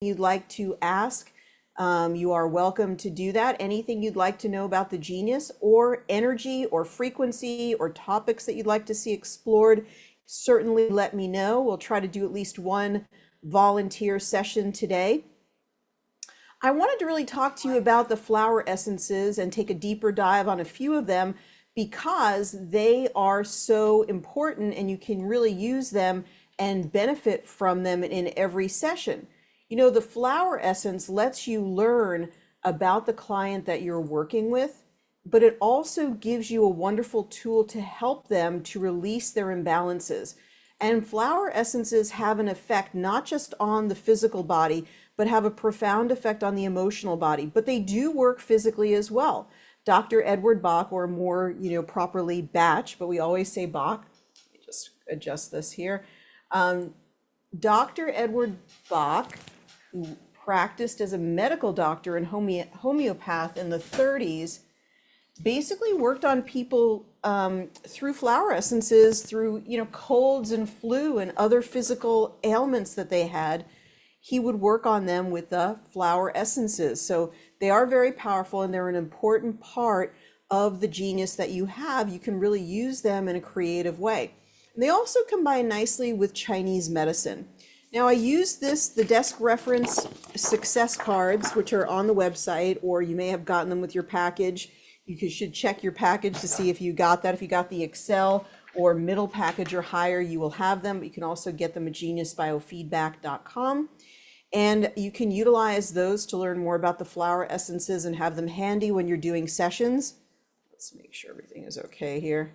you'd like to ask, you are welcome to do that. Anything you'd like to know about the genius or energy or frequency or topics that you'd like to see explored, certainly let me know. We'll try to do at least one volunteer session today. I wanted to really talk to you about the flower essences and take a deeper dive on a few of them because they are so important and you can really use them and benefit from them in every session. You know, the flower essence lets you learn about the client that you're working with, but it also gives you a wonderful tool to help them to release their imbalances. And flower essences have an effect not just on the physical body, but have a profound effect on the emotional body. But they do work physically as well. Dr. Edward Bach, or more, properly Bach, but we always say Bach. Let me just adjust this here. Dr. Edward Bach, who practiced as a medical doctor and homeopath in the 30s, basically worked on people through flower essences, through colds and flu and other physical ailments that they had. He would work on them with the flower essences. So they are very powerful and they're an important part of the genius that you have. You can really use them in a creative way. And they also combine nicely with Chinese medicine. Now I use the desk reference success cards, which are on the website, or you may have gotten them with your package. You should check your package to see if you got that. If you got the Excel or middle package or higher, you will have them. But you can also get them at geniusbiofeedback.com. And you can utilize those to learn more about the flower essences and have them handy when you're doing sessions. Let's make sure everything is okay here.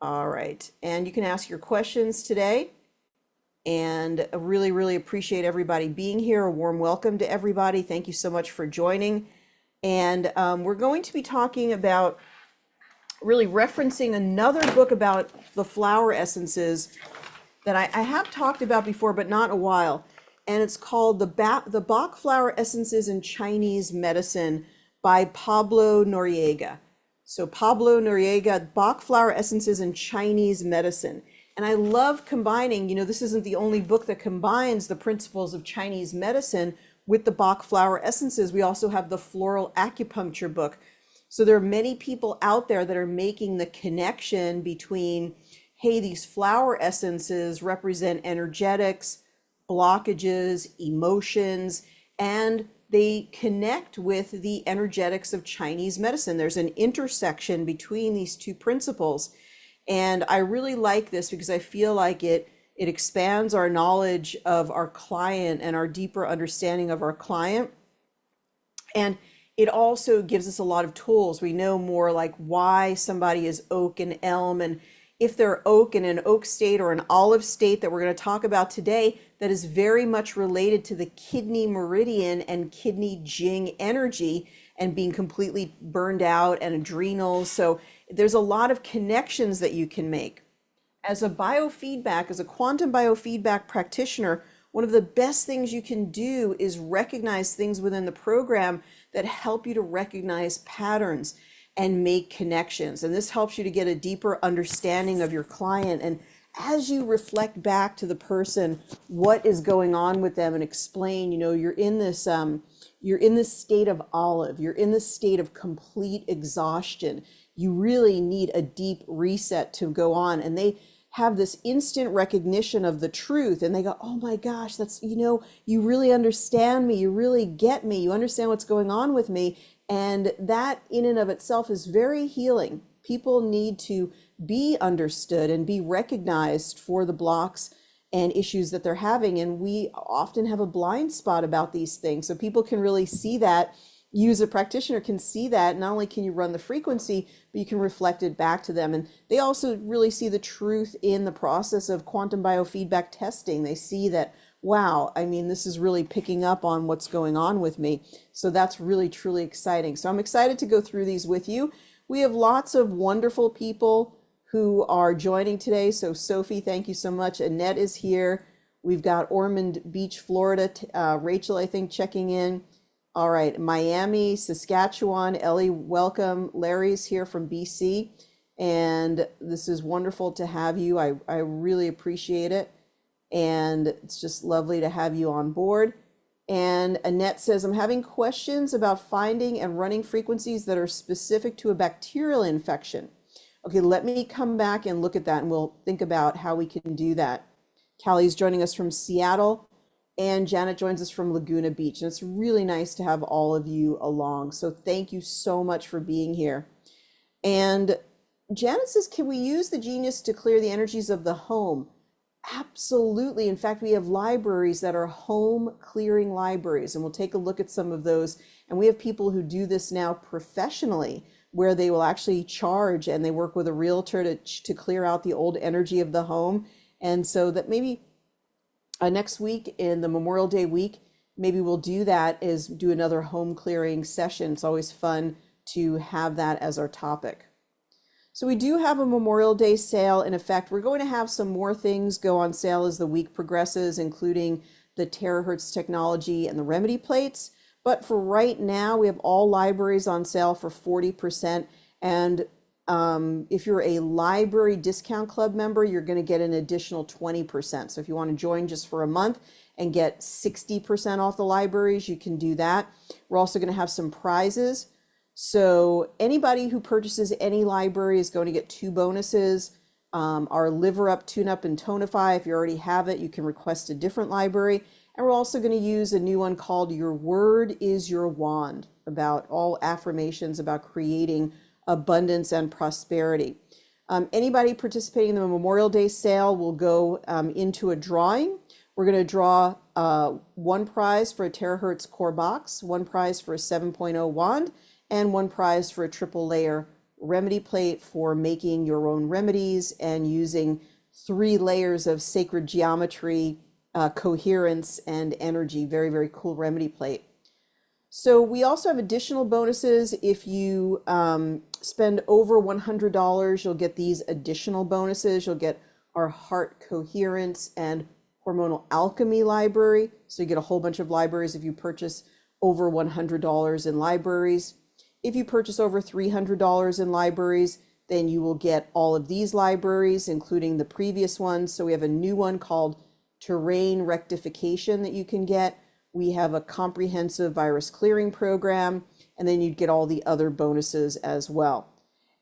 All right, and you can ask your questions today. And I really, really appreciate everybody being here. A warm welcome to everybody. Thank you so much for joining. And we're going to be talking about really referencing another book about the flower essences that I have talked about before, but not in a while. And it's called the Bach Flower Essences in Chinese Medicine by Pablo Noriega. So Pablo Noriega, Bach Flower Essences in Chinese Medicine. And I love combining, this isn't the only book that combines the principles of Chinese medicine with the Bach Flower Essences. We also have the Floral Acupuncture book. So there are many people out there that are making the connection between, hey, these flower essences represent energetics, blockages, emotions, and they connect with the energetics of Chinese medicine. There's an intersection between these two principles. And I really like this because I feel like it expands our knowledge of our client and our deeper understanding of our client. And it also gives us a lot of tools. We know more like why somebody is oak and elm, and if they're oak in an oak state or an olive state that we're going to talk about today, that is very much related to the kidney meridian and kidney jing energy and being completely burned out and adrenals. So there's a lot of connections that you can make. As a biofeedback, as a quantum biofeedback practitioner, one of the best things you can do is recognize things within the program that help you to recognize patterns and make connections. And this helps you to get a deeper understanding of your client. And as you reflect back to the person what is going on with them and explain, you're in this state of olive, you're in this state of complete exhaustion. You really need a deep reset to go on. And they have this instant recognition of the truth. And they go, oh my gosh, that's, you really understand me. You really get me. You understand what's going on with me. And that in and of itself is very healing. People need to be understood and be recognized for the blocks and issues that they're having. And we often have a blind spot about these things. So people can really see that. You as a practitioner can see that. Not only can you run the frequency, but you can reflect it back to them. And they also really see the truth in the process of quantum biofeedback testing. They see that, wow, this is really picking up on what's going on with me. So that's really, truly exciting. So I'm excited to go through these with you. We have lots of wonderful people who are joining today. So Sophie, thank you so much. Annette is here. We've got Ormond Beach, Florida. Rachel, I think, checking in. All right, Miami, Saskatchewan, Ellie, welcome. Larry's here from BC. And this is wonderful to have you. I really appreciate it. and it's just lovely to have you on board. And Annette says, I'm having questions about finding and running frequencies that are specific to a bacterial infection. Okay, let me come back and look at that, and we'll think about how we can do that. Callie's joining us from Seattle, and Janet joins us from Laguna Beach. And it's really nice to have all of you along. So thank you so much for being here. And Janet says, can we use the Genius to clear the energies of the home? Absolutely. In fact, we have libraries that are home clearing libraries, and we'll take a look at some of those. And we have people who do this now professionally, where they will actually charge and they work with a realtor to clear out the old energy of the home. And so that maybe next week in the Memorial Day week, maybe we'll do that, is do another home clearing session. It's always fun to have that as our topic. So we do have a Memorial Day sale in effect. We're going to have some more things go on sale as the week progresses, including the terahertz technology and the remedy plates. But for right now, we have all libraries on sale for 40%. And if you're a library discount club member, you're going to get an additional 20%. So if you want to join just for a month and get 60% off the libraries, you can do that. We're also going to have some prizes. So anybody who purchases any library is going to get 2 bonuses. Our Liver Up, Tune Up, and Tonify. If you already have it, you can request a different library. And we're also going to use a new one called Your Word is Your Wand, about all affirmations about creating abundance and prosperity. Anybody participating in the Memorial Day sale will go into a drawing. We're going to draw 1 prize for a terahertz core box, 1 prize for a 7.0 wand, and 1 prize for a triple layer remedy plate for making your own remedies and using 3 layers of sacred geometry, coherence, and energy. Very, very cool remedy plate. So we also have additional bonuses. If you spend over $100, you'll get these additional bonuses. You'll get our heart coherence and hormonal alchemy library. So you get a whole bunch of libraries if you purchase over $100 in libraries. If you purchase over $300 in libraries, then you will get all of these libraries, including the previous ones. So we have a new one called Terrain Rectification that you can get. We have a comprehensive virus clearing program, and then you'd get all the other bonuses as well.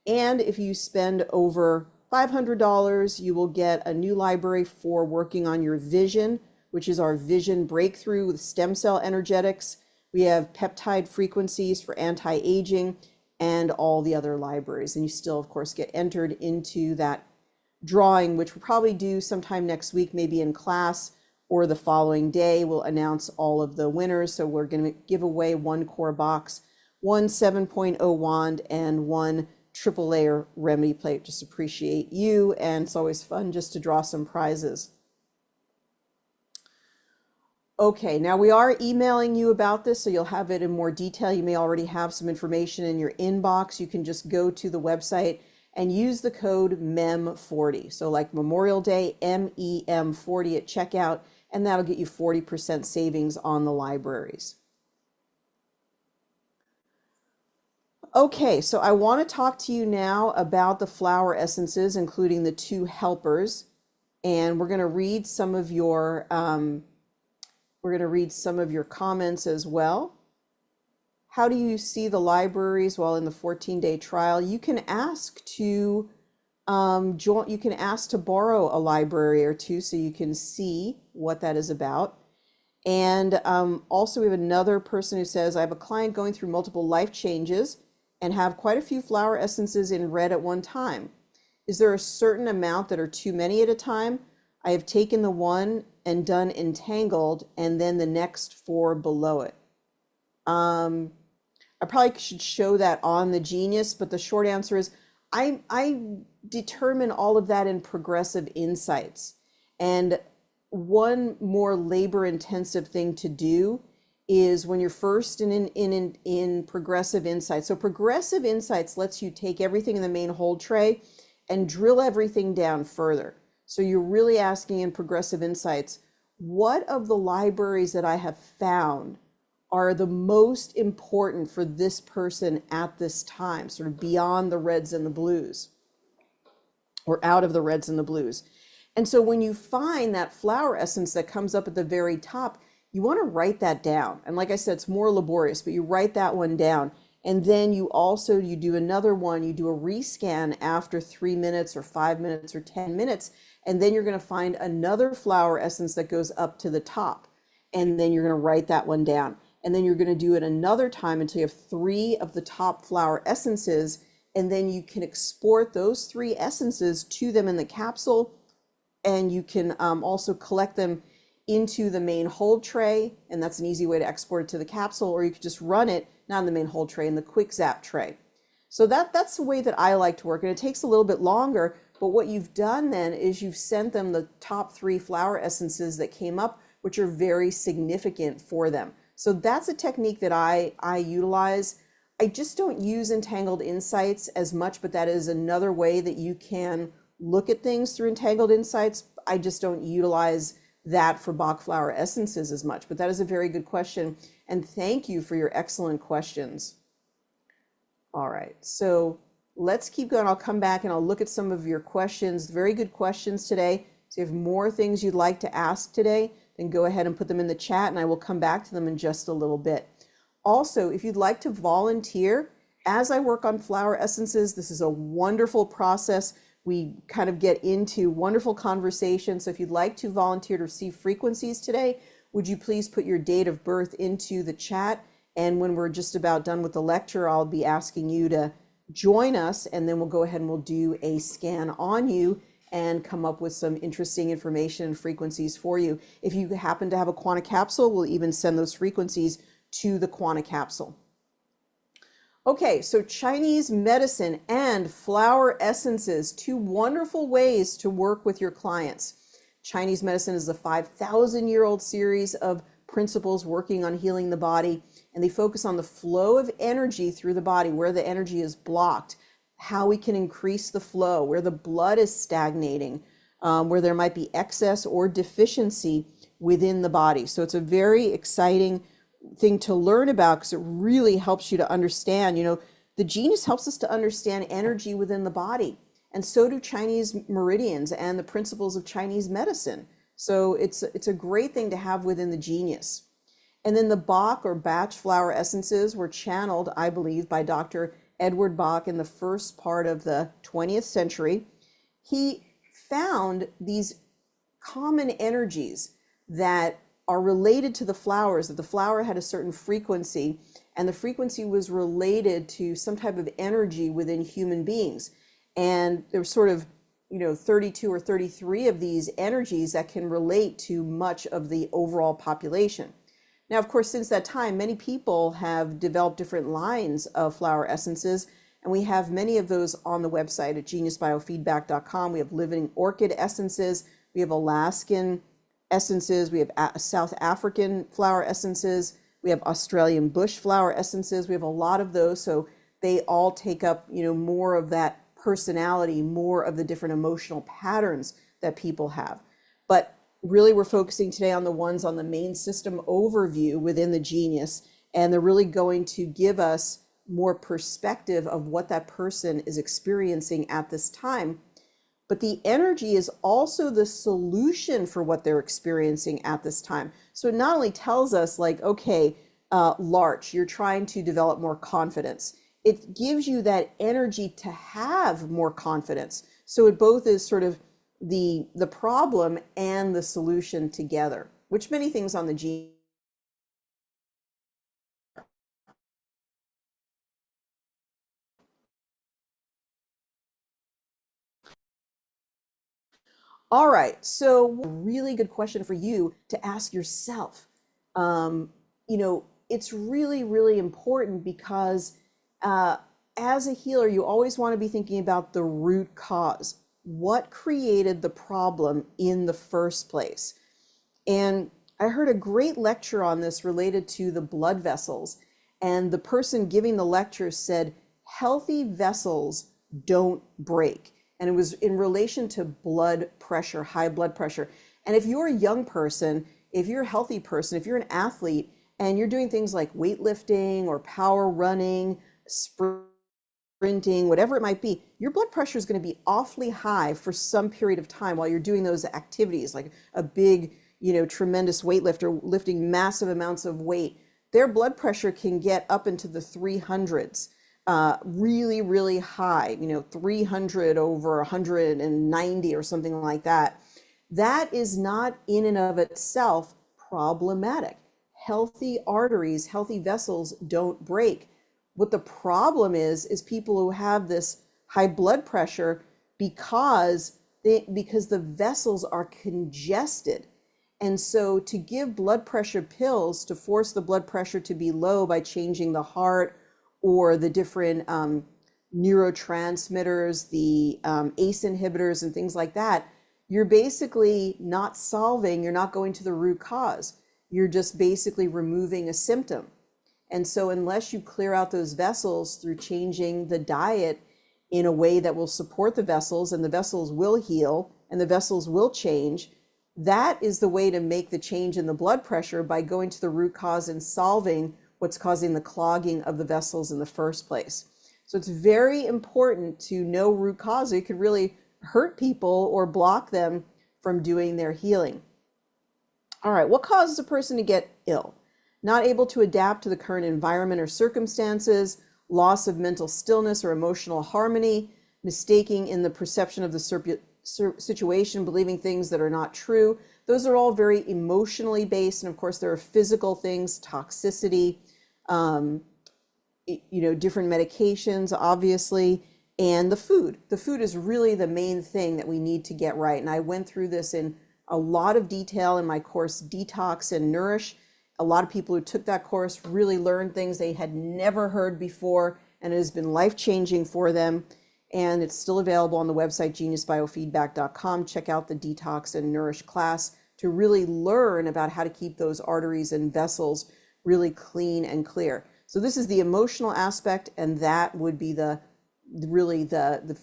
And if you spend over $500, you will get a new library for working on your vision, which is our vision breakthrough with stem cell energetics. We have peptide frequencies for anti-aging and all the other libraries. And you still, of course, get entered into that drawing, which we'll probably do sometime next week, maybe in class or the following day. We'll announce all of the winners. So we're going to give away 1 core box, 1 7.0 wand, and 1 triple layer remedy plate. Just appreciate you. And it's always fun just to draw some prizes. Okay, now we are emailing you about this, so you'll have it in more detail. You may already have some information in your inbox. You can just go to the website and use the code MEM40. So like Memorial Day, MEM40 at checkout, and that'll get you 40% savings on the libraries. Okay, so I want to talk to you now about the flower essences, including the 2 helpers. And we're going to read some of your comments as well. How do you see the libraries while in the 14-day trial? You can ask to join. You can ask to borrow a library or 2 so you can see what that is about. And also we have another person who says, I have a client going through multiple life changes and have quite a few flower essences in red at one time. Is there a certain amount that are too many at a time? I have taken the one and done entangled and then the next 4 below it. I probably should show that on the Genius, but the short answer is I determine all of that in progressive insights. And one more labor intensive thing to do is when you're first in progressive insights. So progressive insights lets you take everything in the main hold tray and drill everything down further. So you're really asking in progressive insights, what of the libraries that I have found are the most important for this person at this time, sort of beyond the reds and the blues, or out of the reds and the blues. And so when you find that flower essence that comes up at the very top, you want to write that down. And like I said, it's more laborious, but you write that one down. And then you do another one, you do a rescan after 3 minutes or 5 minutes or 10 minutes. And then you're going to find another flower essence that goes up to the top. And then you're going to write that one down. And then you're going to do it another time until you have three of the top flower essences. And then you can export those three essences to them in the capsule. And you can also collect them into the main hold tray. And that's an easy way to export it to the capsule. Or you could just run it, not in the main hold tray, in the quick zap tray. So that's the way that I like to work. And it takes a little bit longer. But what you've done then is you've sent them the top three flower essences that came up, which are very significant for them. So that's a technique that I utilize. I just don't use Entangled Insights as much, but that is another way that you can look at things through Entangled Insights. I just don't utilize that for Bach flower essences as much, but that is a very good question. And thank you for your excellent questions. All right, so let's keep going. I'll come back and I'll look at some of your questions. Very good questions today. So if you have more things you'd like to ask today, then go ahead and put them in the chat and I will come back to them in just a little bit. Also, if you'd like to volunteer, as I work on flower essences, this is a wonderful process. We kind of get into wonderful conversations. So if you'd like to volunteer to receive frequencies today, would you please put your date of birth into the chat? And when we're just about done with the lecture, I'll be asking you to join us and then we'll go ahead and we'll do a scan on you and come up with some interesting information and frequencies for you. If you happen to have a Quanta capsule, we'll even send those frequencies to the Quanta capsule. Okay, so Chinese medicine and flower essences, two wonderful ways to work with your clients. Chinese medicine is a 5,000-year-old series of principles working on healing the body, and they focus on the flow of energy through the body, where the energy is blocked, how we can increase the flow, where the blood is stagnating, where there might be excess or deficiency within the body. So it's a very exciting thing to learn about because it really helps you to understand, the genius helps us to understand energy within the body. And so do Chinese meridians and the principles of Chinese medicine. So it's a great thing to have within the genius. And then the Bach or Bach flower essences were channeled, I believe, by Dr. Edward Bach in the first part of the 20th century. He found these common energies that are related to the flowers, that the flower had a certain frequency, and the frequency was related to some type of energy within human beings. And there's sort of, 32 or 33 of these energies that can relate to much of the overall population. Now, of course, since that time, many people have developed different lines of flower essences, and we have many of those on the website at geniusbiofeedback.com. We have living orchid essences, we have Alaskan essences, we have South African flower essences, we have Australian bush flower essences. We have a lot of those, so they all take up, more of that personality, more of the different emotional patterns that people have. But really, we're focusing today on the ones on the main system overview within the genius, and they're really going to give us more perspective of what that person is experiencing at this time. But the energy is also the solution for what they're experiencing at this time. So it not only tells us like, okay, Larch, you're trying to develop more confidence. It gives you that energy to have more confidence. So it both is sort of the problem and the solution together, which many things on the gene. All right, so really good question for you to ask yourself. It's really, really important because as a healer, you always want to be thinking about the root cause. What created the problem in the first place? And I heard a great lecture on this related to the blood vessels. And the person giving the lecture said, healthy vessels don't break. And it was in relation to blood pressure, high blood pressure. And if you're a young person, if you're a healthy person, if you're an athlete, and you're doing things like weightlifting or power running, sprinting, sprinting, whatever it might be, your blood pressure is going to be awfully high for some period of time while you're doing those activities, like a big, tremendous weightlifter lifting massive amounts of weight. Their blood pressure can get up into the 300s, really, really high, 300 over 190 or something like that. That is not in and of itself problematic. Healthy arteries, healthy vessels don't break. What the problem is people who have this high blood pressure because the vessels are congested. And so to give blood pressure pills to force the blood pressure to be low by changing the heart or the different neurotransmitters, the ACE inhibitors and things like that, you're basically not solving, you're not going to the root cause. You're just basically removing a symptom. And so unless you clear out those vessels through changing the diet in a way that will support the vessels, and the vessels will heal and the vessels will change, that is the way to make the change in the blood pressure, by going to the root cause and solving what's causing the clogging of the vessels in the first place. So it's very important to know root cause. It could really hurt people or block them from doing their healing. All right, what causes a person to get ill? Not able to adapt to the current environment or circumstances, loss of mental stillness or emotional harmony, mistaking in the perception of the situation, believing things that are not true. Those are all very emotionally based. And of course, there are physical things, toxicity, different medications, obviously, and the food. The food is really the main thing that we need to get right. And I went through this in a lot of detail in my course, Detox and Nourish. A lot of people who took that course really learned things they had never heard before, and it has been life-changing for them. And it's still available on the website, geniusbiofeedback.com. Check out the Detox and Nourish class to really learn about how to keep those arteries and vessels really clean and clear. So this is the emotional aspect, and that would be the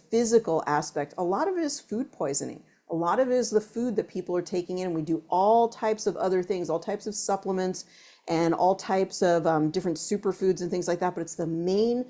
physical aspect. A lot of it is food poisoning. A lot of it is the food that people are taking in. We do all types of other things, all types of supplements and all types of different superfoods and things like that. But it's the main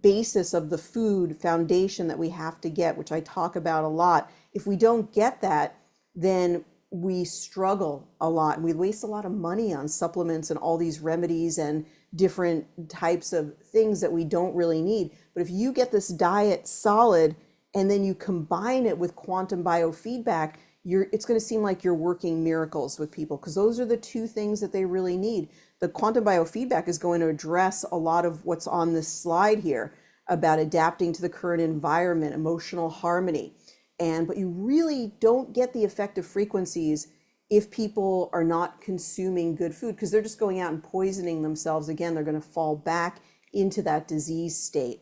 basis of the food foundation that we have to get, which I talk about a lot. If we don't get that, then we struggle a lot, and we waste a lot of money on supplements and all these remedies and different types of things that we don't really need. But if you get this diet solid, and then you combine it with quantum biofeedback, it's going to seem like you're working miracles with people, because those are the two things that they really need. The quantum biofeedback is going to address a lot of what's on this slide here about adapting to the current environment, emotional harmony. But you really don't get the effective frequencies if people are not consuming good food, because they're just going out and poisoning themselves. Again, they're going to fall back into that disease state.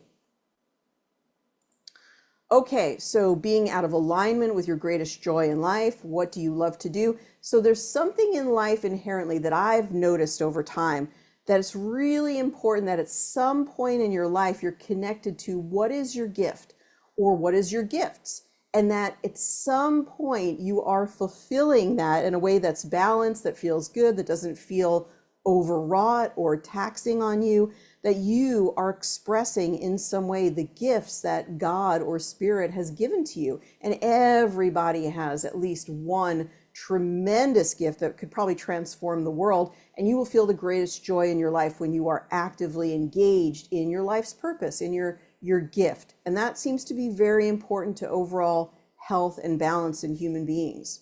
Okay, so being out of alignment with your greatest joy in life, what do you love to do? So there's something in life inherently that I've noticed over time that it's really important that at some point in your life, you're connected to what is your gift or what is your gifts. And that at some point you are fulfilling that in a way that's balanced, that feels good, that doesn't feel overwrought or taxing on you, that you are expressing in some way the gifts that God or Spirit has given to you. And everybody has at least one tremendous gift that could probably transform the world. And you will feel the greatest joy in your life when you are actively engaged in your life's purpose, in your gift. And that seems to be very important to overall health and balance in human beings.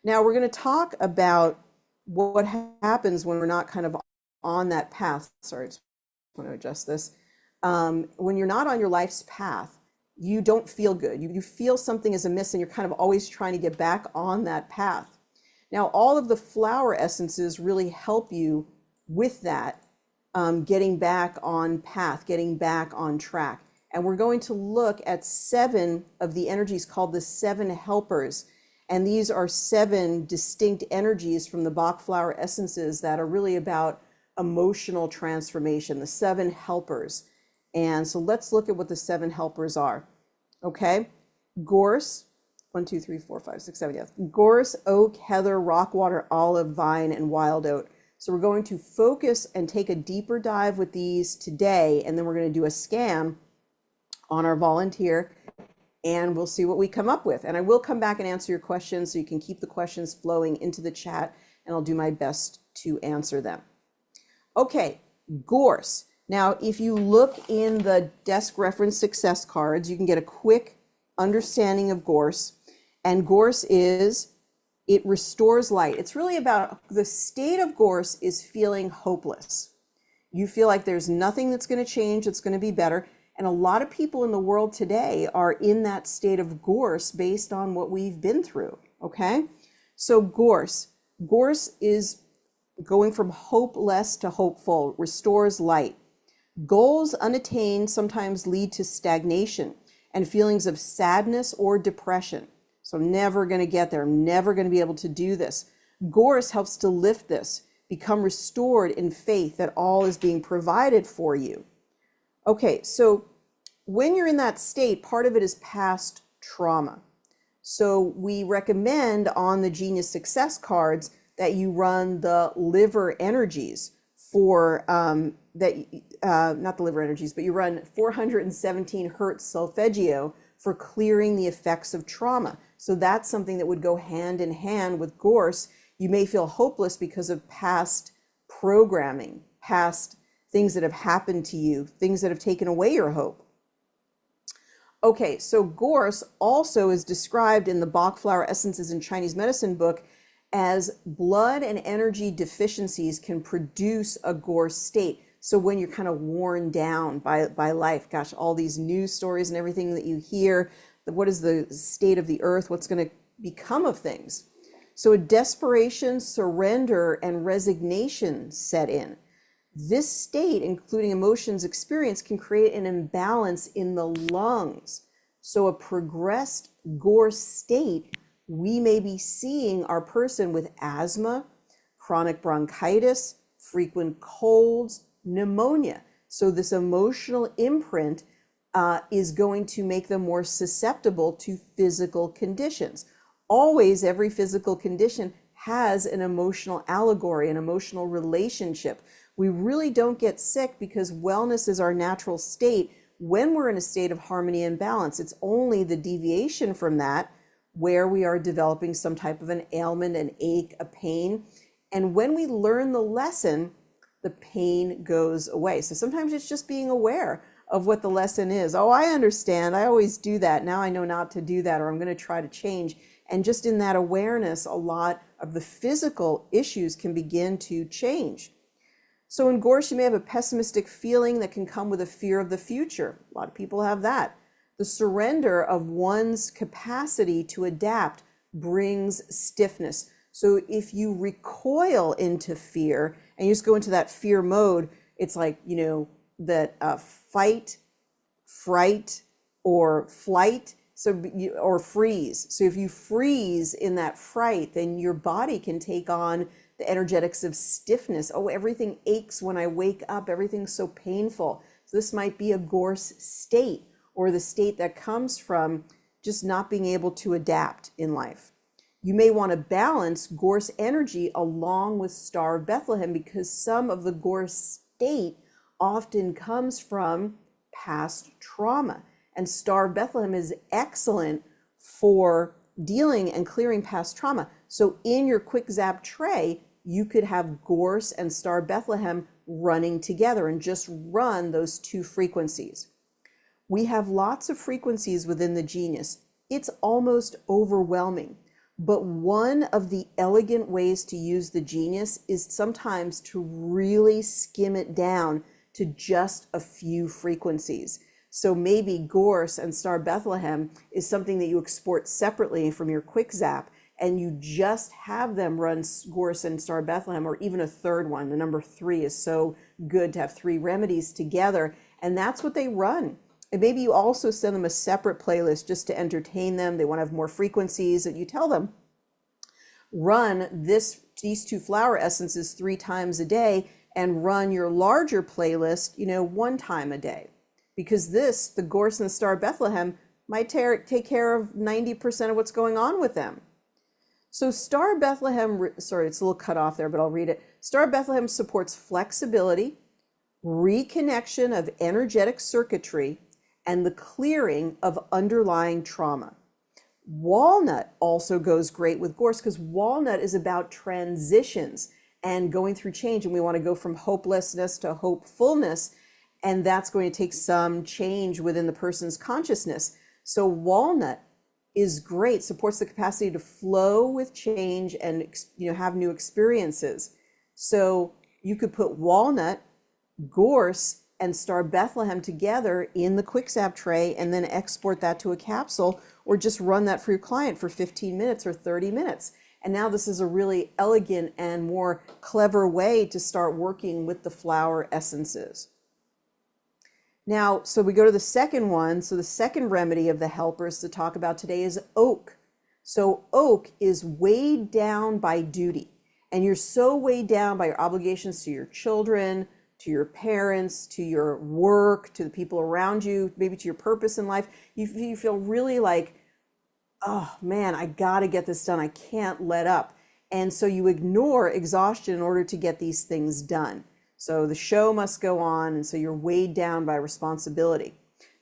Now we're going to talk about what happens when we're not kind of on that path. Sorry, I just want to adjust this. When you're not on your life's path, you don't feel good. You feel something is amiss, and you're kind of always trying to get back on that path. Now, all of the flower essences really help you with that, getting back on path, getting back on track. And we're going to look at 7 of the energies called the 7 helpers. And these are 7 distinct energies from the Bach flower essences that are really about emotional transformation, the 7 helpers. And so let's look at what the 7 helpers are. Okay, gorse, 1, 2, 3, 4, 5, 6, 7, yes. Gorse, oak, heather, rockwater, olive, vine, and wild oat. So we're going to focus and take a deeper dive with these today, and then we're going to do a scan on our volunteer, and we'll see what we come up with. And I will come back and answer your questions, so you can keep the questions flowing into the chat, and I'll do my best to answer them. Okay, gorse. Now, if you look in the desk reference success cards, you can get a quick understanding of gorse. And gorse is, it restores light. It's really about, the state of gorse is feeling hopeless. You feel like there's nothing that's going to change, that's going to be better. And a lot of people in the world today are in that state of gorse based on what we've been through, okay? So gorse is going from hopeless to hopeful, restores light. Goals unattained sometimes lead to stagnation and feelings of sadness or depression. So I'm never going to get there. I'm never going to be able to do this. Gorse helps to lift this, become restored in faith that all is being provided for you. Okay, so when you're in that state, part of it is past trauma. So we recommend on the Genius Success cards that you run the liver energies for, not the liver energies, but you run 417 hertz solfeggio for clearing the effects of trauma. So that's something that would go hand in hand with gorse. You may feel hopeless because of past programming, past things that have happened to you, things that have taken away your hope. Okay, so gorse also is described in the Bach Flower Essences in Chinese Medicine book as blood and energy deficiencies can produce a gorse state. So when you're kind of worn down by life, gosh, all these news stories and everything that you hear, what is the state of the earth, what's going to become of things. So a desperation, surrender, and resignation set in. This state, including emotions experience, can create an imbalance in the lungs. So a progressed gorse state, we may be seeing our person with asthma, chronic bronchitis, frequent colds, pneumonia. So this emotional imprint is going to make them more susceptible to physical conditions. Always, every physical condition has an emotional allegory, an emotional relationship. We really don't get sick because wellness is our natural state when we're in a state of harmony and balance. It's only the deviation from that where we are developing some type of an ailment, an ache, a pain. And when we learn the lesson, the pain goes away. So sometimes it's just being aware of what the lesson is. Oh, I understand. I always do that. Now I know not to do that, or I'm going to try to change. And just in that awareness, a lot of the physical issues can begin to change. So in gorse, you may have a pessimistic feeling that can come with a fear of the future. A lot of people have that. The surrender of one's capacity to adapt brings stiffness. So if you recoil into fear and you just go into that fear mode, it's like, that fight, fright, or flight, or freeze. So if you freeze in that fright, then your body can take on the energetics of stiffness. Oh, everything aches when I wake up. Everything's so painful. So this might be a gorse state, or the state that comes from just not being able to adapt in life. You may want to balance gorse energy along with Star of Bethlehem, because some of the gorse state often comes from past trauma. And Star of Bethlehem is excellent for dealing and clearing past trauma. So in your quick zap tray, you could have gorse and Star of Bethlehem running together and just run those two frequencies. We have lots of frequencies within the Genius. It's almost overwhelming. But one of the elegant ways to use the Genius is sometimes to really skim it down to just a few frequencies. So maybe gorse and Star Bethlehem is something that you export separately from your quick zap, and you just have them run gorse and Star Bethlehem, or even a third one. The number 3 is so good to have 3 remedies together, and that's what they run. And maybe you also send them a separate playlist just to entertain them. They want to have more frequencies, and you tell them, run these 2 flower essences 3 times a day, and run your larger playlist, 1 time a day. Because the gorse and the Star of Bethlehem might take care of 90% of what's going on with them. So Star of Bethlehem, sorry, it's a little cut off there, but I'll read it. Star of Bethlehem supports flexibility, reconnection of energetic circuitry, and the clearing of underlying trauma. Walnut also goes great with gorse because walnut is about transitions and going through change. And we want to go from hopelessness to hopefulness. And that's going to take some change within the person's consciousness. So walnut is great, supports the capacity to flow with change and have new experiences. So you could put walnut, gorse, and Star Bethlehem together in the QuickZap tray and then export that to a capsule, or just run that for your client for 15 minutes or 30 minutes. And now this is a really elegant and more clever way to start working with the flower essences. Now, so we go to the second one. So the second remedy of the helpers to talk about today is oak. So oak is weighed down by duty, and you're so weighed down by your obligations to your children, to your parents, to your work, to the people around you, maybe to your purpose in life. You feel really like, oh man, I got to get this done. I can't let up. And so you ignore exhaustion in order to get these things done. So the show must go on. And so you're weighed down by responsibility.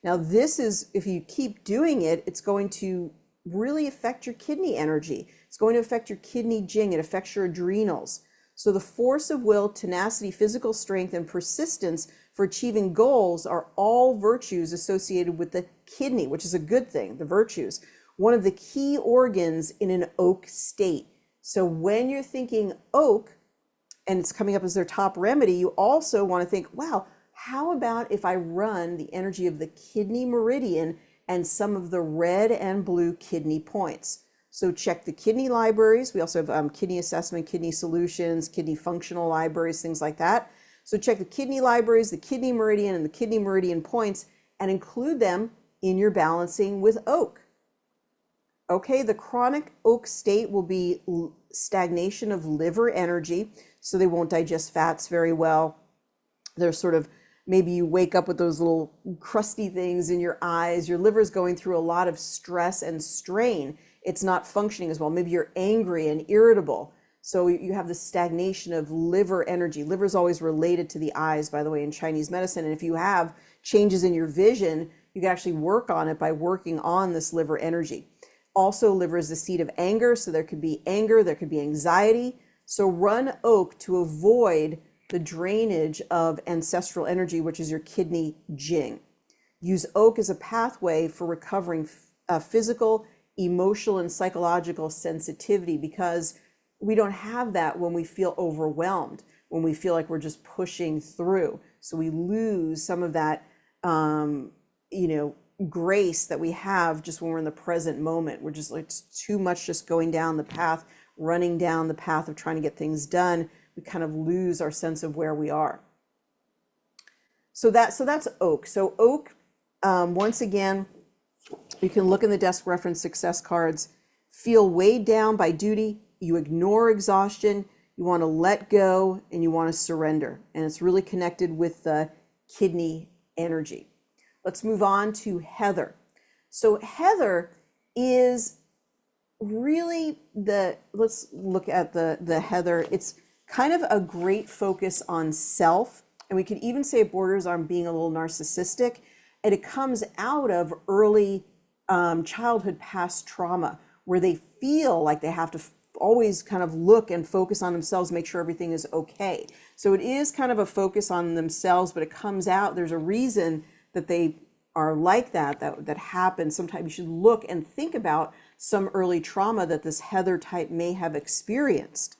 Now, this is, if you keep doing it, it's going to really affect your kidney energy. It's going to affect your kidney jing. It affects your adrenals. So the force of will, tenacity, physical strength, and persistence for achieving goals are all virtues associated with the kidney, which is a good thing, the virtues. One of the key organs in an oak state. So when you're thinking oak, and it's coming up as their top remedy, you also want to think, wow, how about if I run the energy of the kidney meridian and some of the red and blue kidney points? So check the kidney libraries. We also have kidney assessment, kidney solutions, kidney functional libraries, things like that. So check the kidney libraries, the kidney meridian, and the kidney meridian points, and include them in your balancing with oak. Okay, the chronic oak state will be stagnation of liver energy, so they won't digest fats very well. They're sort of, maybe you wake up with those little crusty things in your eyes. Your liver's going through a lot of stress and strain. It's not functioning as well. Maybe you're angry and irritable. So you have the stagnation of liver energy. Liver is always related to the eyes, by the way, in Chinese medicine. And if you have changes in your vision, you can actually work on it by working on this liver energy. Also, liver is the seat of anger. So there could be anger, there could be anxiety. So run oak to avoid the drainage of ancestral energy, which is your kidney jing. Use oak as a pathway for recovering physical, emotional, and psychological sensitivity, because we don't have that when we feel overwhelmed, when we feel like we're just pushing through. So we lose some of that, grace that we have just when we're in the present moment. We're just like, it's too much just going down the path, running down the path of trying to get things done. We kind of lose our sense of where we are. So that's oak. So oak, once again, you can look in the desk reference success cards. Feel weighed down by duty. You ignore exhaustion. You want to let go and you want to surrender. And it's really connected with the kidney energy. Let's move on to heather. So heather is really let's look at the heather. It's kind of a great focus on self. And we could even say it borders on being a little narcissistic. And it comes out of early childhood past trauma, where they feel like they have to always kind of look and focus on themselves, make sure everything is okay. So it is kind of a focus on themselves, but it comes out, there's a reason that they are like that happens. Sometimes you should look and think about some early trauma that this heather type may have experienced.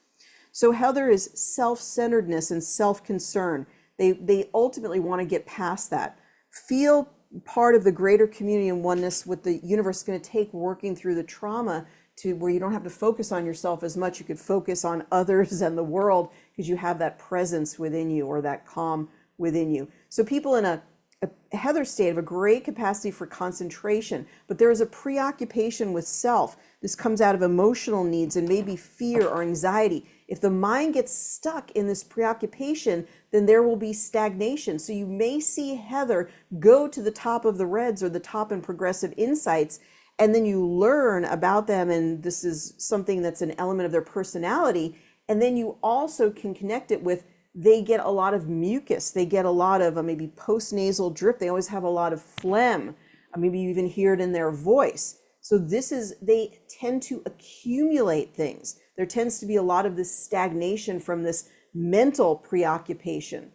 So heather is self-centeredness and self-concern. They ultimately want to get past that. Feel part of the greater community and oneness with the universe. Is going to take working through the trauma to where you don't have to focus on yourself as much. You could focus on others and the world because you have that presence within you, or that calm within you. So people in a heather state have a great capacity for concentration, but there is a preoccupation with self. This comes out of emotional needs and maybe fear or anxiety. If the mind gets stuck in this preoccupation, then there will be stagnation. So you may see heather go to the top of the reds or the top in progressive insights, and then you learn about them, and this is something that's an element of their personality, and then you also can connect it with they get a lot of mucus. They get a lot of maybe postnasal drip. They always have a lot of phlegm. Maybe you even hear it in their voice. So they tend to accumulate things. There tends to be a lot of this stagnation from this mental preoccupation.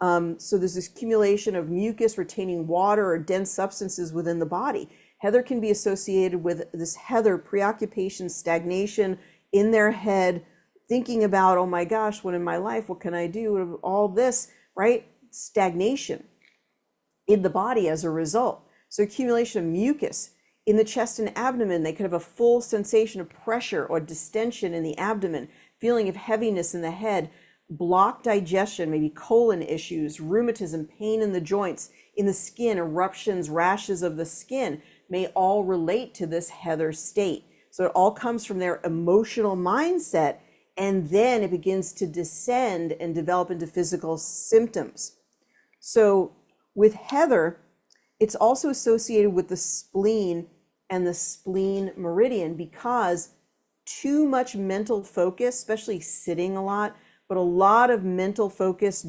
So there's this accumulation of mucus retaining water or dense substances within the body. Heather can be associated with this heather preoccupation, stagnation in their head, thinking about, oh my gosh, what in my life, what can I do? All this, right? Stagnation in the body as a result. So accumulation of mucus in the chest and abdomen. They could have a full sensation of pressure or distension in the abdomen, feeling of heaviness in the head, blocked digestion, maybe colon issues, rheumatism, pain in the joints, in the skin, eruptions, rashes of the skin may all relate to this heather state. So it all comes from their emotional mindset, and then it begins to descend and develop into physical symptoms. So with heather, it's also associated with the spleen and the spleen meridian, because too much mental focus, especially sitting a lot, but a lot of mental focus,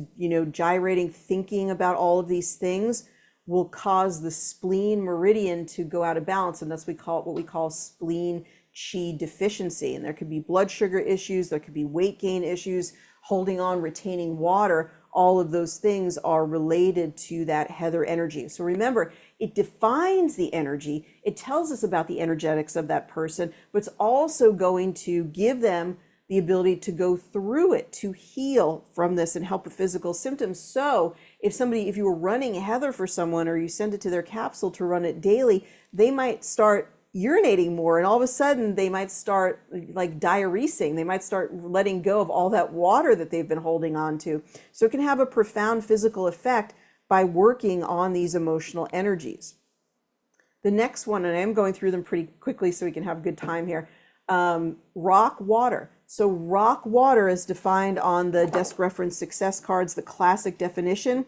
gyrating, thinking about all of these things will cause the spleen meridian to go out of balance. And that's what we call spleen qi deficiency. And there could be blood sugar issues, there could be weight gain issues, holding on, retaining water. All of those things are related to that heather energy. So remember, it defines the energy. It tells us about the energetics of that person, but it's also going to give them the ability to go through it, to heal from this and help with physical symptoms. So if you were running heather for someone, or you send it to their capsule to run it daily, they might start urinating more, and all of a sudden they might start like diuresing. They might start letting go of all that water that they've been holding on to. So it can have a profound physical effect by working on these emotional energies. The next one, and I am going through them pretty quickly so we can have a good time here, rock water. So rock water is defined on the desk reference success cards, the classic definition: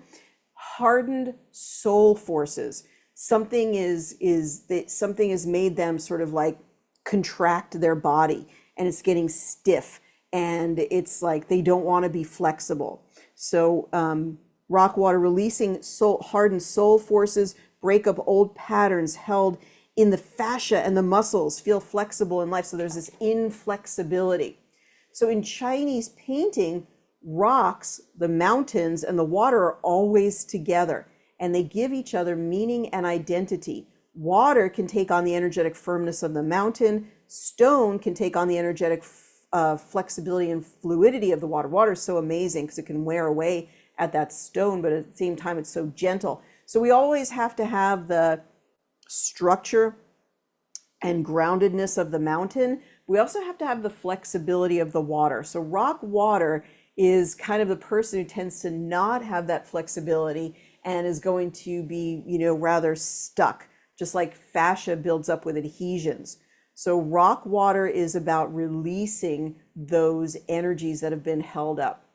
hardened soul forces. Something has made them sort of like contract their body, and it's getting stiff, and it's like they don't want to be flexible. So rock water, releasing hardened soul forces, break up old patterns held in the fascia and the muscles, feel flexible in life. So there's this inflexibility. So in Chinese painting, rocks, the mountains, and the water are always together, and they give each other meaning and identity. Water can take on the energetic firmness of the mountain. Stone can take on the energetic flexibility and fluidity of the water. Water is so amazing because it can wear away at that stone, but at the same time, it's so gentle. So we always have to have the structure and groundedness of the mountain. We also have to have the flexibility of the water. So rock water is kind of the person who tends to not have that flexibility and is going to be, rather stuck, just like fascia builds up with adhesions. So rock water is about releasing those energies that have been held up.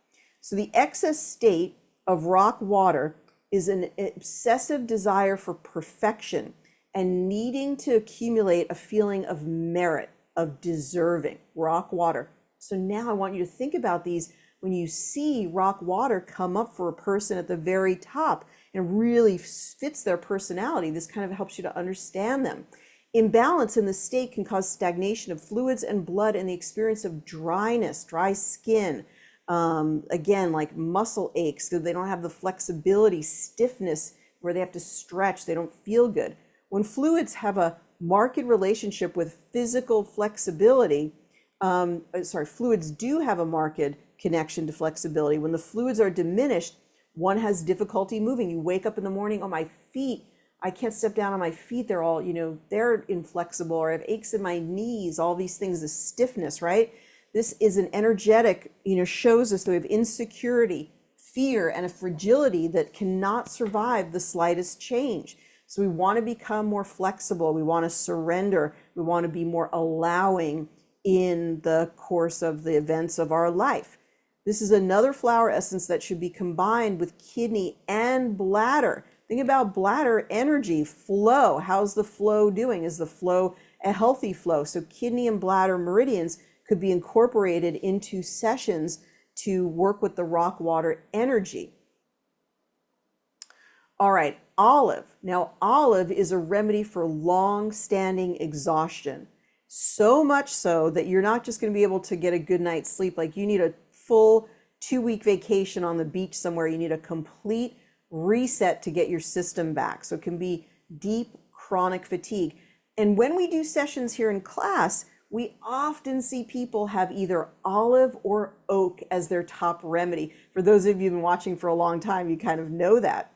So the excess state of rock water is an obsessive desire for perfection and needing to accumulate a feeling of merit, of deserving. Rock water. So now I want you to think about these when you see rock water come up for a person at the very top and really fits their personality. This kind of helps you to understand them. Imbalance in the state can cause stagnation of fluids and blood and the experience of dryness, dry skin. Again, like muscle aches, because they don't have the flexibility, stiffness, where they have to stretch, they don't feel good. When fluids have a marked relationship with physical flexibility, fluids do have a marked connection to flexibility. When the fluids are diminished, one has difficulty moving. You wake up in the morning, oh, my feet, I can't step down on my feet. They're all, they're inflexible, or I have aches in my knees, all these things, the stiffness, right? This is an energetic, shows us that we have insecurity, fear, and a fragility that cannot survive the slightest change. So we want to become more flexible. We want to surrender. We want to be more allowing in the course of the events of our life. This is another flower essence that should be combined with kidney and bladder. Think about bladder energy, flow. How's the flow doing? Is the flow a healthy flow? So kidney and bladder meridians could be incorporated into sessions to work with the rock water energy. All right, olive. Now, olive is a remedy for long-standing exhaustion. So much so that you're not just going to be able to get a good night's sleep. Like you need a full 2-week vacation on the beach somewhere. You need a complete reset to get your system back. So it can be deep chronic fatigue. And when we do sessions here in class, we often see people have either olive or oak as their top remedy. For those of you who've been watching for a long time, you kind of know that.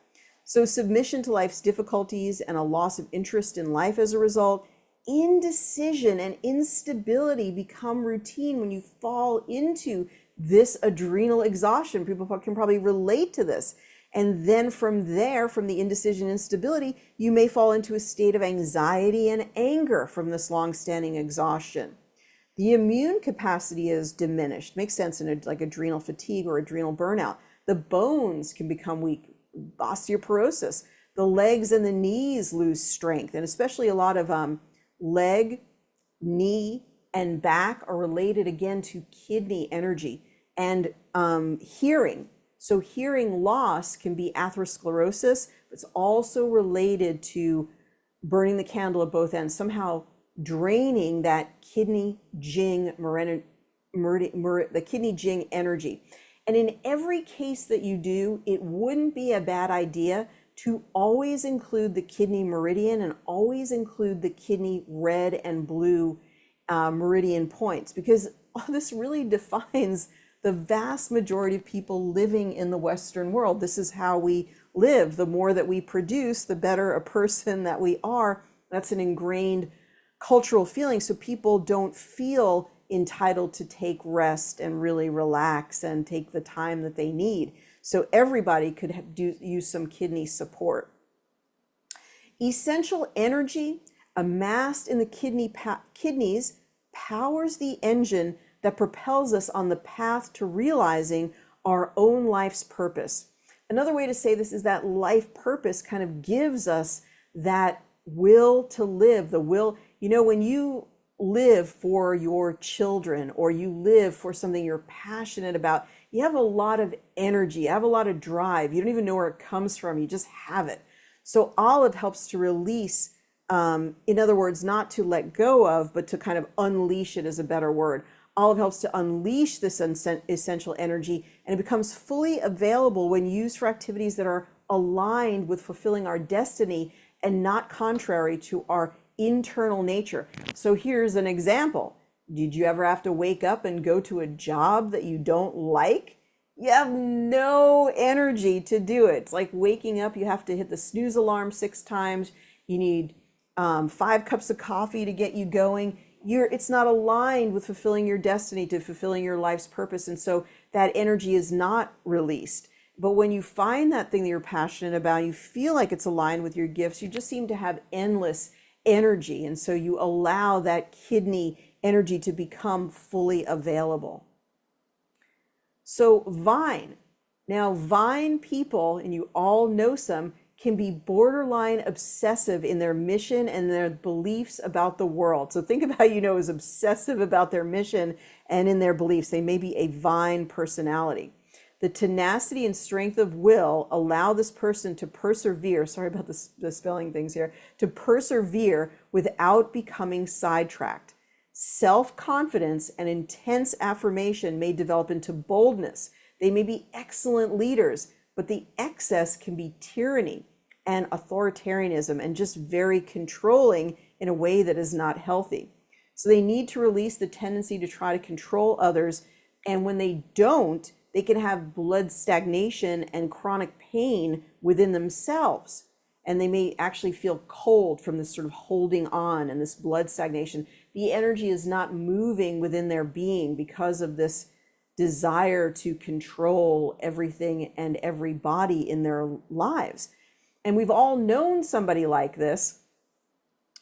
So submission to life's difficulties and a loss of interest in life as a result, indecision and instability become routine when you fall into this adrenal exhaustion. People can probably relate to this. And then from there, from the indecision and instability, you may fall into a state of anxiety and anger from this long-standing exhaustion. The immune capacity is diminished. Makes sense in like adrenal fatigue or adrenal burnout. The bones can become weak. Osteoporosis. The legs and the knees lose strength, and especially a lot of leg, knee, and back are related again to kidney energy and hearing. So hearing loss can be atherosclerosis. It's also related to burning the candle at both ends, somehow draining that kidney jing the kidney jing energy. And in every case that you do, it wouldn't be a bad idea to always include the kidney meridian and always include the kidney red and blue meridian points, because this really defines the vast majority of people living in the Western world. This is how we live. The more that we produce, the better a person that we are. That's an ingrained cultural feeling. So people don't feel entitled to take rest and really relax and take the time that they need. So everybody could use some kidney support. Essential energy amassed in the kidneys powers the engine that propels us on the path to realizing our own life's purpose. Another way to say this is that life purpose kind of gives us that will to live, the will, when you live for your children or you live for something you're passionate about, you have a lot of energy, you have a lot of drive. You don't even know where it comes from, you just have it. So olive helps to release, in other words, not to let go of, but to kind of unleash it is a better word. Olive helps to unleash this essential energy, and it becomes fully available when used for activities that are aligned with fulfilling our destiny and not contrary to our internal nature. So here's an example. Did you ever have to wake up and go to a job that you don't like? You have no energy to do it. It's like waking up, you have to hit the snooze alarm 6 times. You need 5 cups of coffee to get you going. It's not aligned with fulfilling your destiny, to fulfilling your life's purpose. And so that energy is not released. But when you find that thing that you're passionate about, you feel like it's aligned with your gifts, you just seem to have endless energy. And so you allow that kidney energy to become fully available. So vine. Now vine people, and you all know some, can be borderline obsessive in their mission and their beliefs about the world. So think of how is obsessive about their mission and in their beliefs. They may be a vine personality. The tenacity and strength of will allow this person to persevere. Sorry about the spelling things here. To persevere without becoming sidetracked. Self-confidence and intense affirmation may develop into boldness. They may be excellent leaders, but the excess can be tyranny and authoritarianism and just very controlling in a way that is not healthy. So they need to release the tendency to try to control others. And when they don't, they can have blood stagnation and chronic pain within themselves. And they may actually feel cold from this sort of holding on and this blood stagnation. The energy is not moving within their being because of this desire to control everything and everybody in their lives. And we've all known somebody like this.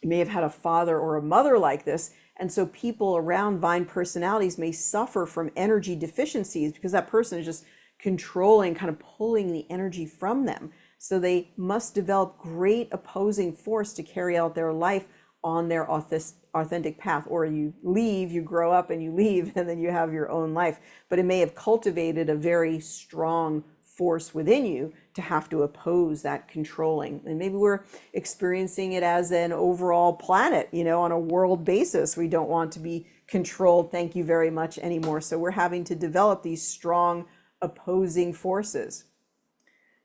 You may have had a father or a mother like this. And so people around vine personalities may suffer from energy deficiencies because that person is just controlling, kind of pulling the energy from them. So they must develop great opposing force to carry out their life on their authentic path, or you leave, you grow up and you leave, and then you have your own life. But it may have cultivated a very strong force within you to have to oppose that controlling. And maybe we're experiencing it as an overall planet, on a world basis. We don't want to be controlled, thank you very much, anymore. So we're having to develop these strong opposing forces.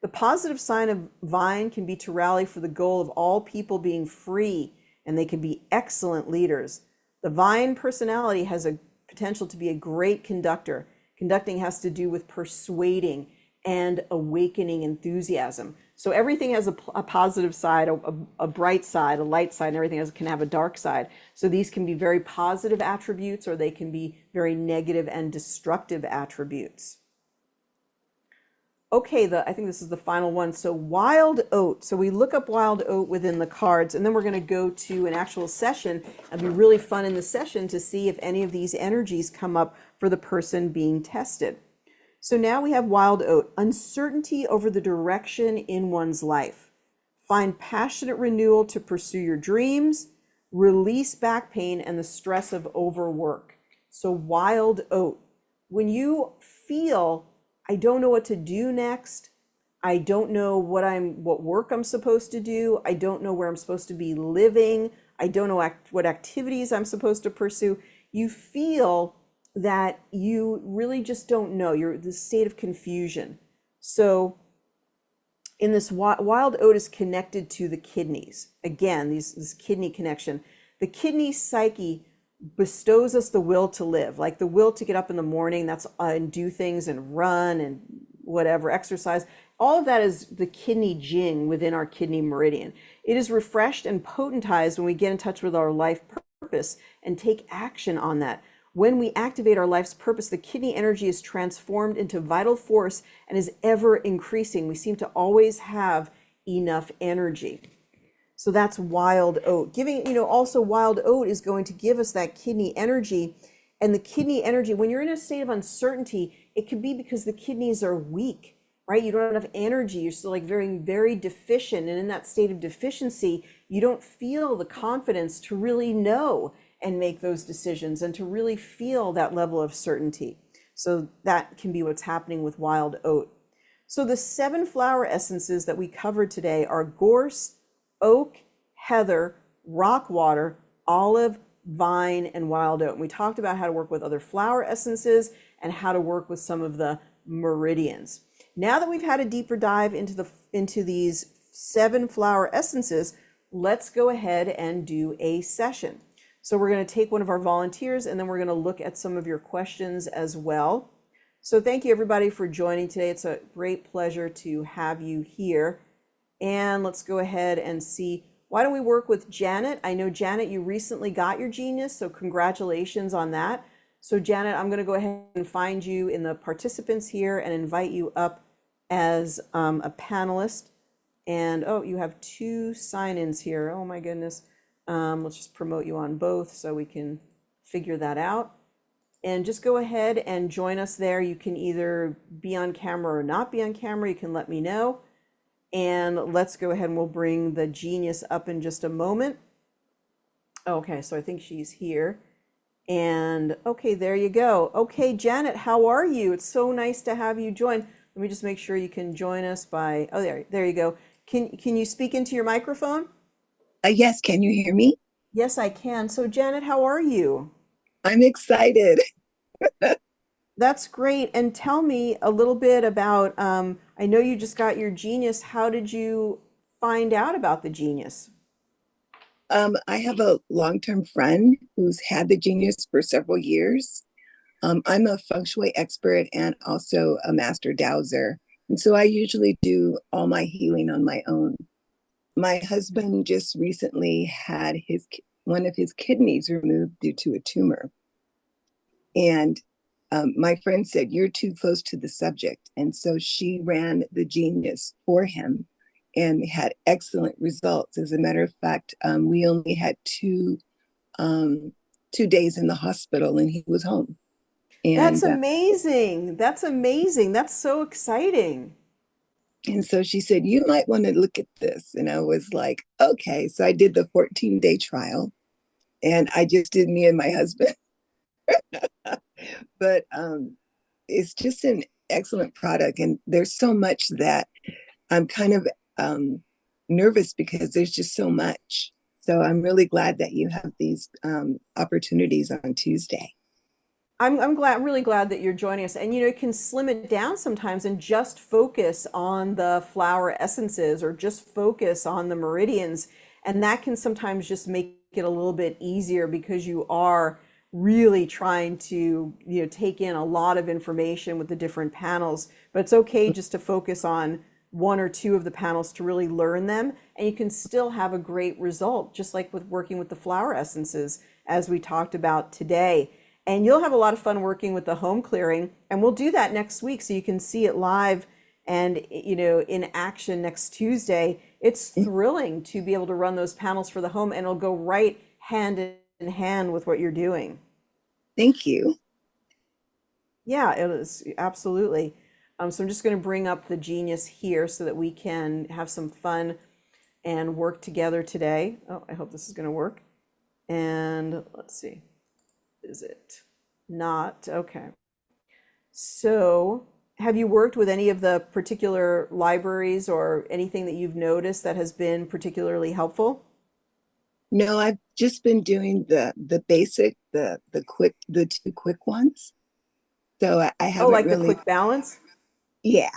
The positive sign of Vine can be to rally for the goal of all people being free, and they can be excellent leaders. The Vine personality has a potential to be a great conductor. Conducting has to do with persuading and awakening enthusiasm. So everything has a positive side, a bright side, a light side, and everything can have a dark side. So these can be very positive attributes, or they can be very negative and destructive attributes. Okay, I think this is the final one. So wild oat. So we look up wild oat within the cards, and then we're going to go to an actual session. It'll be really fun in the session to see if any of these energies come up for the person being tested. So now we have wild oat, uncertainty over the direction in one's life. Find passionate renewal to pursue your dreams, release back pain and the stress of overwork. So wild oat, when you feel, I don't know what to do next, I don't know what work I'm supposed to do, I don't know where I'm supposed to be living, I don't know what activities I'm supposed to pursue, you feel that you really just don't know. You're the state of confusion. So in this wild oat is connected to the kidneys. Again, this kidney connection. The kidney psyche bestows us the will to live, like the will to get up in the morning, and do things and run and whatever, exercise. All of that is the kidney jing within our kidney meridian. It is refreshed and potentized when we get in touch with our life purpose and take action on that. When we activate our life's purpose, the kidney energy is transformed into vital force and is ever increasing. We seem to always have enough energy. So that's wild oat. Also wild oat is going to give us that kidney energy. And the kidney energy, when you're in a state of uncertainty, it could be because the kidneys are weak, right? You don't have enough energy. You're still very, very deficient. And in that state of deficiency, you don't feel the confidence to really know and make those decisions and to really feel that level of certainty. So that can be what's happening with wild oat. So the 7 flower essences that we covered today are gorse, oak, heather, rockwater, olive, vine, and wild oat. And we talked about how to work with other flower essences and how to work with some of the meridians. Now that we've had a deeper dive into these 7 flower essences, let's go ahead and do a session. So we're going to take one of our volunteers, and then we're going to look at some of your questions as well. So thank you everybody for joining today. It's a great pleasure to have you here. And let's go ahead and see, why don't we work with Janet? I know, Janet, you recently got your genius, so congratulations on that. So Janet, I'm going to go ahead and find you in the participants here and invite you up as a panelist. And oh, you have 2 sign-ins here. Oh my goodness. Let's just promote you on both so we can figure that out. And just go ahead and join us there. You can either be on camera or not be on camera. You can let me know. And let's go ahead and we'll bring the genius up in just a moment. Okay, so I think she's here. And okay, there you go. Okay, Janet, how are you? It's so nice to have you join. Let me just make sure you can join us by, oh, there you go. Can you speak into your microphone? Yes, can you hear me? Yes, I can. So Janet, how are you? I'm excited. That's great. And tell me a little bit about, I know you just got your genius. How did you find out about the genius? I have a long-term friend who's had the genius for several years. I'm a feng shui expert and also a master dowser. And so I usually do all my healing on my own. My husband just recently had one of his kidneys removed due to a tumor. And my friend said, "You're too close to the subject." And so she ran the genius for him and had excellent results. As a matter of fact, we only had 2 days in the hospital and he was home. That's And amazing. That's amazing. That's so exciting. And so she said, you might want to look at this. And I was like, okay. So I did the 14-day trial and I just did me and my husband. But it's just an excellent product. And there's so much that I'm kind of nervous because there's just so much. So I'm really glad that you have these opportunities on Tuesday. I'm glad, really glad that you're joining us. And you can slim it down sometimes and just focus on the flower essences or just focus on the meridians. And that can sometimes just make it a little bit easier because you are really trying to, take in a lot of information with the different panels. But it's okay just to focus on one or two of the panels to really learn them. And you can still have a great result, just like with working with the flower essences, as we talked about today. And you'll have a lot of fun working with the home clearing. And we'll do that next week so you can see it live and in action next Tuesday. It's thrilling to be able to run those panels for the home, and it'll go right hand in hand with what you're doing. Thank you. Yeah, it is absolutely. So I'm just going to bring up the genius here so that we can have some fun and work together today. Oh, I hope this is going to work. And let's see. Is it not? Okay. So have you worked with any of the particular libraries or anything that you've noticed that has been particularly helpful? No, I've just been doing the basic, the quick, the two quick ones. So I Oh, haven't like the really, quick balance? yeah,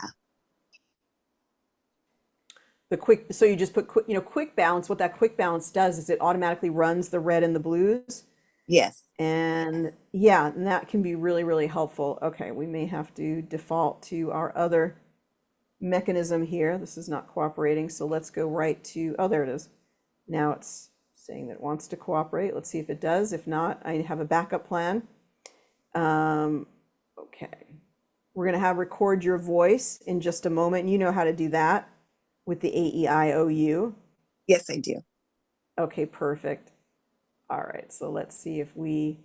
The quick, so you just put quick balance. What that quick balance does is it automatically runs the red and the blues. yes. And yeah, and that can be really, really helpful. Okay, we may have to default to our other mechanism here. This is not cooperating, so let's go right to, oh, there it is. Now it's saying that it wants to cooperate. Let's see if it does. If not, I have a backup plan. Okay. We're going to have record your voice in just a moment. You know how to do that with the AEIOU. Yes, I do. Okay, perfect. All right, so let's see if we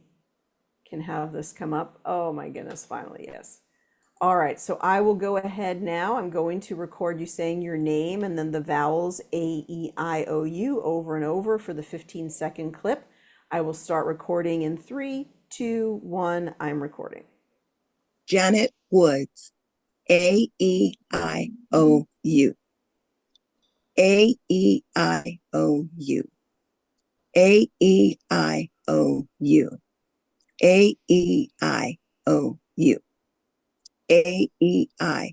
can have this come up. Oh my goodness, finally, yes. All right, so I will go ahead now. I'm going to record you saying your name and then the vowels AEIOU over and over for the 15-second clip. I will start recording in 3, 2, 1. I'm recording. Janet Woods, AEIOU, AEIOU, AEIOU, AEIOU,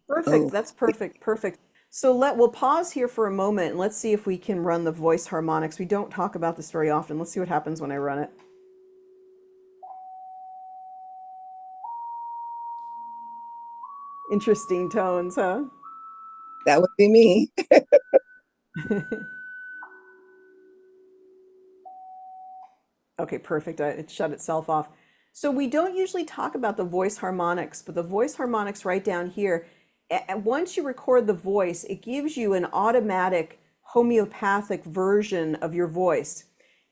Perfect. AEIOU. That's perfect. Perfect. So we'll pause here for a moment and let's see if we can run the voice harmonics. We don't talk about this very often. Let's see what happens when I run it. Interesting tones, huh? That would be me. Okay, perfect. It shut itself off. So we don't usually talk about the voice harmonics, but the voice harmonics right down here, once you record the voice, it gives you an automatic homeopathic version of your voice.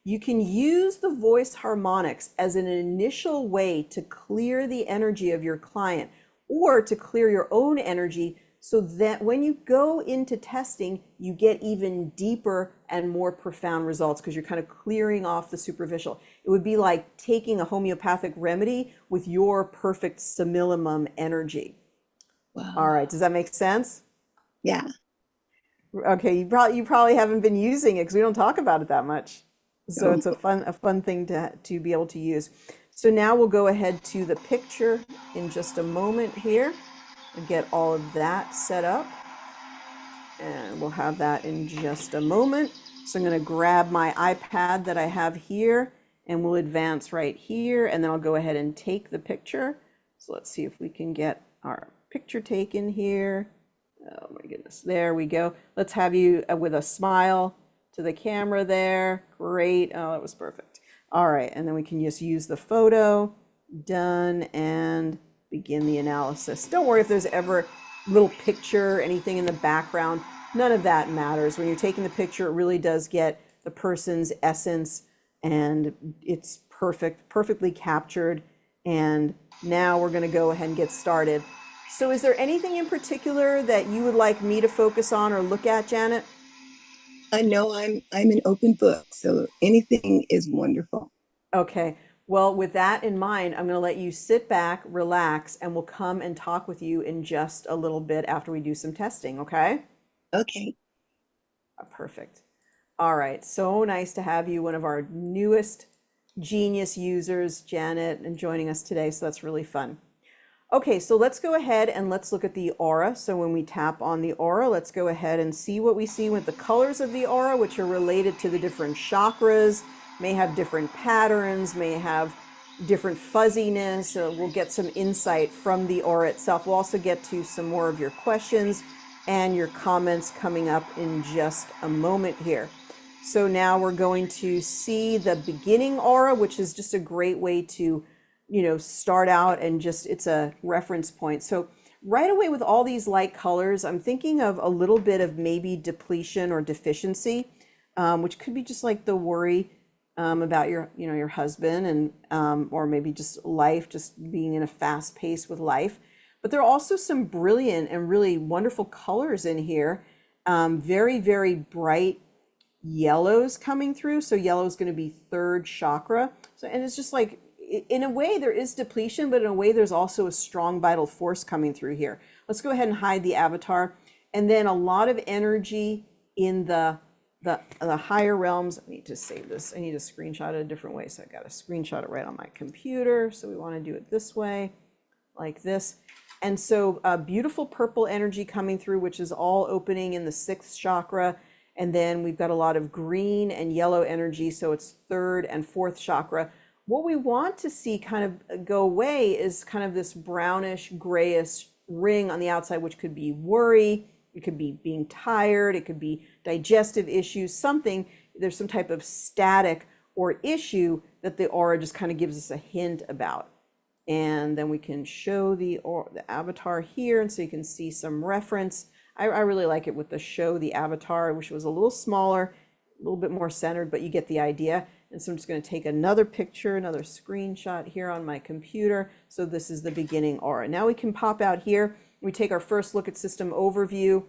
You can use the voice harmonics as an initial way to clear the energy of your client or to clear your own energy so that when you go into testing, you get even deeper and more profound results because you're kind of clearing off the superficial. It would be like taking a homeopathic remedy with your perfect simillimum energy. All Wow. right, does that make sense? Yeah. Okay, you probably haven't been using it because we don't talk about it that much. So No. it's a fun thing to be able to use. So now we'll go ahead to the picture in just a moment here and get all of that set up. And we'll have that in just a moment. So I'm going to grab my iPad that I have here and we'll advance right here and then I'll go ahead and take the picture. So let's see if we can get our picture taken here. Oh my goodness, there we go. Let's have you with a smile to the camera there. Great, oh, that was perfect. All right, and then we can just use the photo, done, and begin the analysis. Don't worry if there's ever little picture, anything in the background, none of that matters. When you're taking the picture, it really does get the person's essence and it's perfectly captured. And now we're gonna go ahead and get started. So is there anything in particular that you would like me to focus on or look at, Janet? I know I'm an open book, so anything is wonderful. Okay. Well, with that in mind, I'm going to let you sit back, relax, and we'll come and talk with you in just a little bit after we do some testing, okay? Okay. Perfect. All right. So nice to have you, one of our newest genius users, Janet, and joining us today. So that's really fun. Okay, so let's go ahead and let's look at the aura. So when we tap on the aura, let's go ahead and see what we see with the colors of the aura, which are related to the different chakras, may have different patterns, may have different fuzziness. We'll get some insight from the aura itself. We'll also get to some more of your questions and your comments coming up in just a moment here. So now we're going to see the beginning aura, which is just a great way to, start out and just, it's a reference point. So right away with all these light colors, I'm thinking of a little bit of maybe depletion or deficiency, which could be just like the worry about your husband and or maybe just life, just being in a fast pace with life. But there are also some brilliant and really wonderful colors in here. Very, very bright yellows coming through. So yellow is going to be third chakra. So, and it's just like, in a way there is depletion, but in a way there's also a strong vital force coming through here. Let's go ahead and hide the avatar. And then a lot of energy in the higher realms. I need to save this. I need to screenshot it a different way. So I got to screenshot it right on my computer. So we want to do it this way, like this. And so beautiful purple energy coming through, which is all opening in the sixth chakra. And then we've got a lot of green and yellow energy. So it's third and fourth chakra. What we want to see kind of go away is kind of this brownish, grayish ring on the outside, which could be worry. It could be being tired. It could be digestive issues, something. There's some type of static or issue that the aura just kind of gives us a hint about. And then we can show the avatar here. And so you can see some reference. I really like it with the show the avatar. I wish it was a little smaller, a little bit more centered, but you get the idea. And so I'm just going to take another picture, another screenshot here on my computer. So this is the beginning aura. Now we can pop out here. We take our first look at system overview.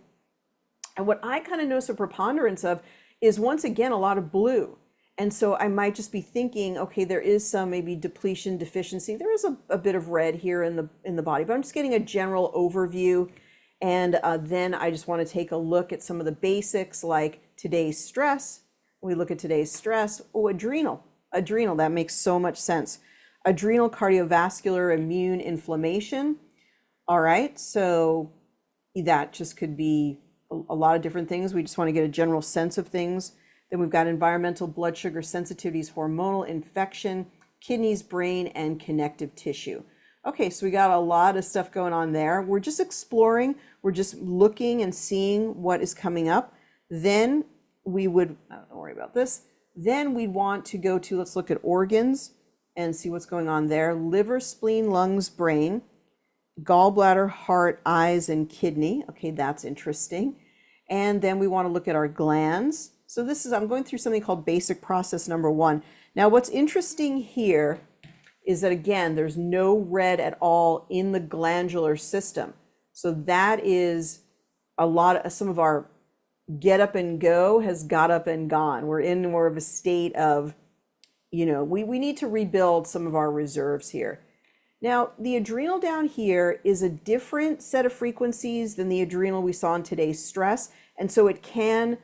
And what I kind of notice a preponderance of is, once again, a lot of blue. And so I might just be thinking, okay, there is some maybe depletion, deficiency. There is a bit of red here in the body, but I'm just getting a general overview. And then I just want to take a look at some of the basics, like today's stress. We look at today's stress. Oh, adrenal, that makes so much sense. Adrenal, cardiovascular, immune, inflammation. All right, so that just could be a lot of different things. We just want to get a general sense of things. Then we've got environmental, blood sugar sensitivities, hormonal, infection, kidneys, brain, and connective tissue. Okay, so we got a lot of stuff going on there. We're just exploring. We're just looking and seeing what is coming up. Then we would, don't worry about this. Then we'd want to go to, let's look at organs and see what's going on there. Liver, spleen, lungs, brain, gallbladder, heart, eyes, and kidney. Okay, that's interesting. And then we want to look at our glands. So this is, I'm going through something called basic process number 1. Now what's interesting here is that, again, there's no red at all in the glandular system. So that is a lot of, some of our get up and go has got up and gone. We're in more of a state of, we need to rebuild some of our reserves here. Now, the adrenal down here is a different set of frequencies than the adrenal we saw in today's stress. And so it can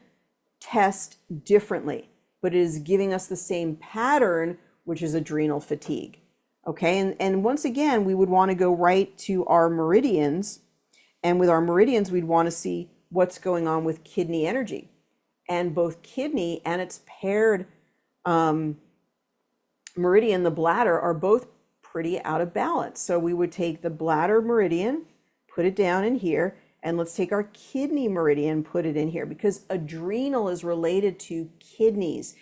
test differently, but it is giving us the same pattern, which is adrenal fatigue. Okay, and once again, we would want to go right to our meridians. And with our meridians, we'd want to see what's going on with kidney energy. And both kidney and its paired meridian, the bladder, are both pretty out of balance. So we would take the bladder meridian, put it down in here, and let's take our kidney meridian, put it in here, because adrenal is related to kidneys.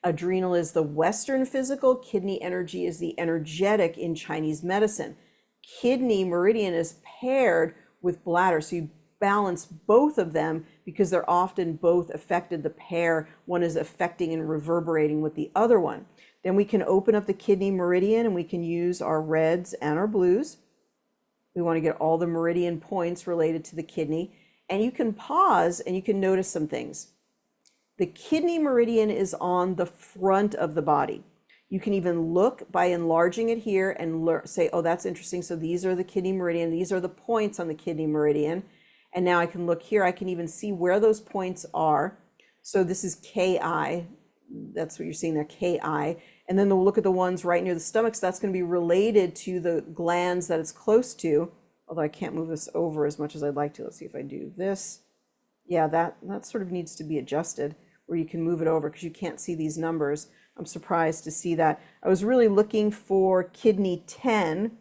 Adrenal is the Western physical, kidney energy is the energetic in Chinese medicine. Kidney meridian is paired with bladder, so you balance both of them because they're often both affected. The pair, one is affecting and reverberating with the other one. Then we can open up the kidney meridian and we can use our reds and our blues. We want to get all the meridian points related to the kidney. And you can pause and you can notice some things. The kidney meridian is on the front of the body. You can even look by enlarging it here and say, oh, that's interesting. So these are the kidney meridian. These are the points on the kidney meridian. And now I can look here. I can even see where those points are. So this is KI. That's what you're seeing there, KI. And then we'll look at the ones right near the stomach. So that's going to be related to the glands that it's close to. Although I can't move this over as much as I'd like to. Let's see if I do this. Yeah, that sort of needs to be adjusted where you can move it over because you can't see these numbers. I'm surprised to see that. I was really looking for kidney 10,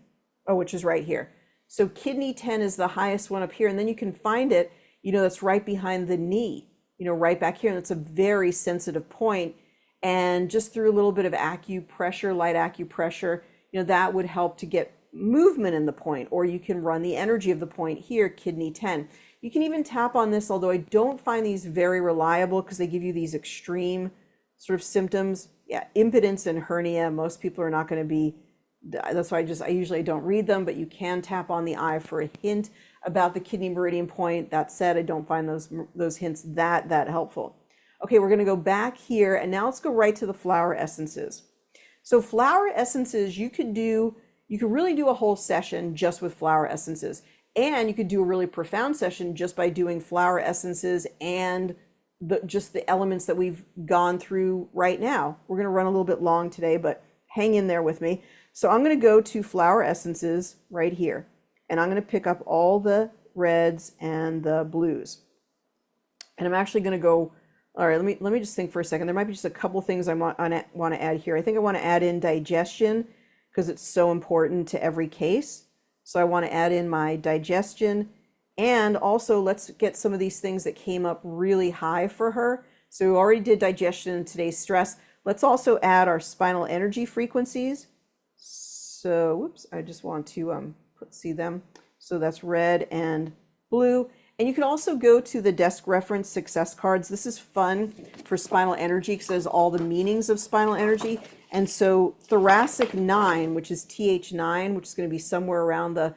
which is right here. So kidney 10 is the highest one up here. And then you can find it, that's right behind the knee, right back here. And it's a very sensitive point. And just through a little bit of acupressure, light acupressure, that would help to get movement in the point, or you can run the energy of the point here, kidney 10. You can even tap on this, although I don't find these very reliable because they give you these extreme sort of symptoms. Yeah, impotence and hernia, most people are not going to be, that's why I usually don't read them, but you can tap on the eye for a hint about the kidney meridian point. That said, I don't find those hints that helpful. Okay, we're going to go back here, and now let's go right to the flower essences. So flower essences, you could really do a whole session just with flower essences, and you could do a really profound session just by doing flower essences and just the elements that we've gone through right now. We're going to run a little bit long today, but hang in there with me. So I'm going to go to flower essences right here, and I'm going to pick up all the reds and the blues. And I'm actually going to go, all right, let me just think for a second. There might be just a couple things I want to add here. I think I want to add in digestion because it's so important to every case. So I want to add in my digestion. And also, let's get some of these things that came up really high for her. So we already did digestion in today's stress. Let's also add our spinal energy frequencies. So, whoops, I just want to see them. So that's red and blue. And you can also go to the desk reference success cards. This is fun for spinal energy because there's all the meanings of spinal energy. And so thoracic 9, which is TH9, which is going to be somewhere around the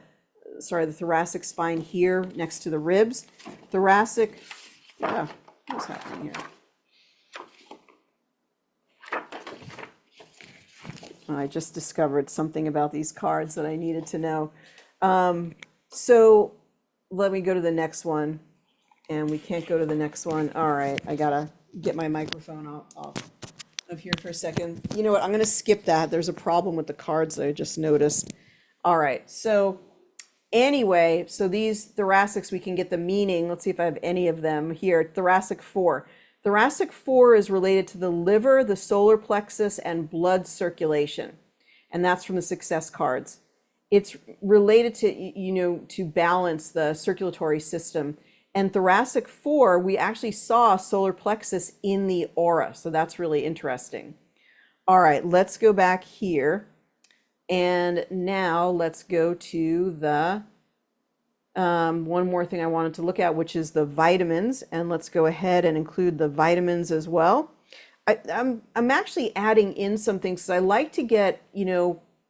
thoracic spine here next to the ribs. Thoracic, what's happening here? I just discovered something about these cards that I needed to know. So let me go to the next one. And we can't go to the next one. All right, I gotta get my microphone off of here for a second. You know what, I'm gonna skip that. There's a problem with the cards that I just noticed. All right, so anyway, so these thoracics, we can get the meaning. Let's see if I have any of them here. Thoracic 4. Thoracic 4 is related to the liver, the solar plexus, and blood circulation. And that's from the success cards. It's related to, to balance the circulatory system. And thoracic 4, we actually saw solar plexus in the aura. So that's really interesting. All right, let's go back here. And now let's go to the one more thing I wanted to look at, which is the vitamins. And let's go ahead and include the vitamins as well. I'm actually adding in some things because I like to get,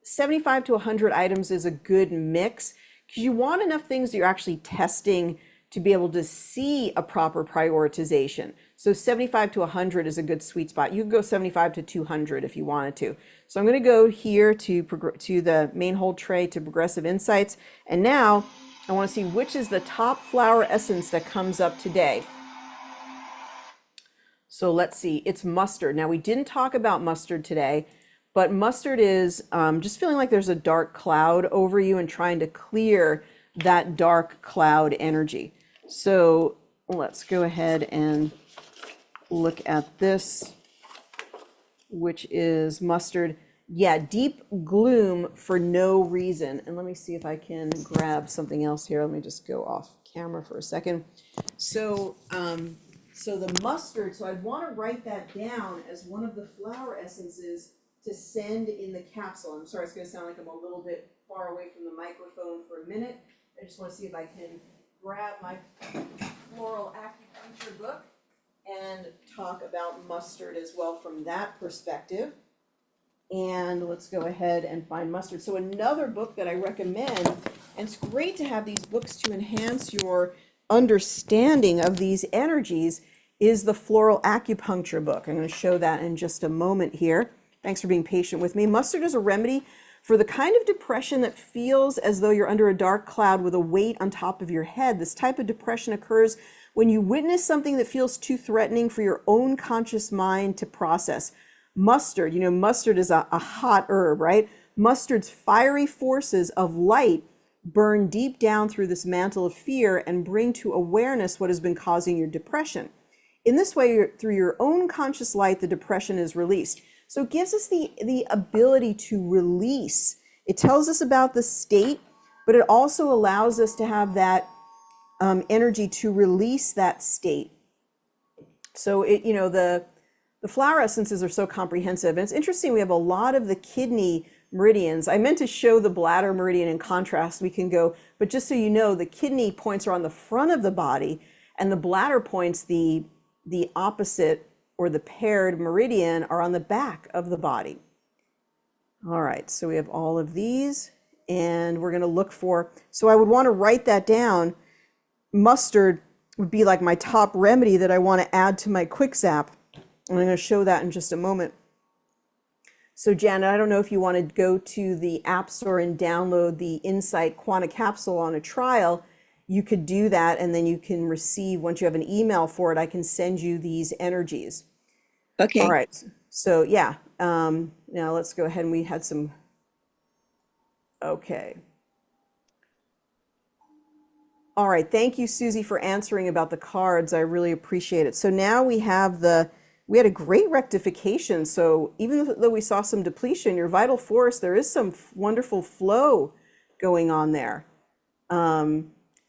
75 to 100 items is a good mix because you want enough things that you're actually testing to be able to see a proper prioritization. So 75 to 100 is a good sweet spot. You could go 75 to 200 if you wanted to. So I'm going to go here to the main hold tray to Progressive Insights. And now I want to see which is the top flower essence that comes up today. So let's see, it's mustard. Now we didn't talk about mustard today, but mustard is just feeling like there's a dark cloud over you and trying to clear that dark cloud energy. So let's go ahead and look at this, which is mustard. Yeah, deep gloom for no reason. And let me see if I can grab something else here. Let me just go off camera for a second. So, so the mustard, so I'd want to write that down as one of the flower essences to send in the capsule. I'm sorry, it's going to sound like I'm a little bit far away from the microphone for a minute. I just want to see if I can grab my floral acupuncture book and talk about mustard as well from that perspective. And let's go ahead and find mustard. So another book that I recommend And it's great to have these books to enhance your understanding of these energies, is the Floral Acupuncture book. I'm going to show that in just a moment here. Thanks for being patient with me. Mustard is a remedy for the kind of depression that feels as though you're under a dark cloud with a weight on top of your head. This type of depression occurs when you witness something that feels too threatening for your own conscious mind to process. Mustard, mustard is a hot herb, right? Mustard's fiery forces of light burn deep down through this mantle of fear and bring to awareness what has been causing your depression. In this way, through your own conscious light, the depression is released. So it gives us the ability to release. It tells us about the state, but it also allows us to have that energy to release that state. So the flower essences are so comprehensive. And it's interesting, we have a lot of the kidney meridians. I meant to show the bladder meridian in contrast. We can go, but just so you know, the kidney points are on the front of the body, and the bladder points, the opposite or the paired meridian, are on the back of the body. All right, so we have all of these, and we're going to look for, so I would want to write that down. Mustard would be like my top remedy that I want to add to my quick zap. I'm going to show that in just a moment. So Janet, I don't know if you want to go to the App Store and download the Insight Quanta Capsule on a trial. You could do that, and then you can receive, once you have an email for it, I can send you these energies. Okay. All right. So yeah, now let's go ahead, and we had some, okay. All right, thank you, Susie, for answering about the cards. I really appreciate it. So now we have we had a great rectification. So even though we saw some depletion, your vital force, there is some wonderful flow going on there.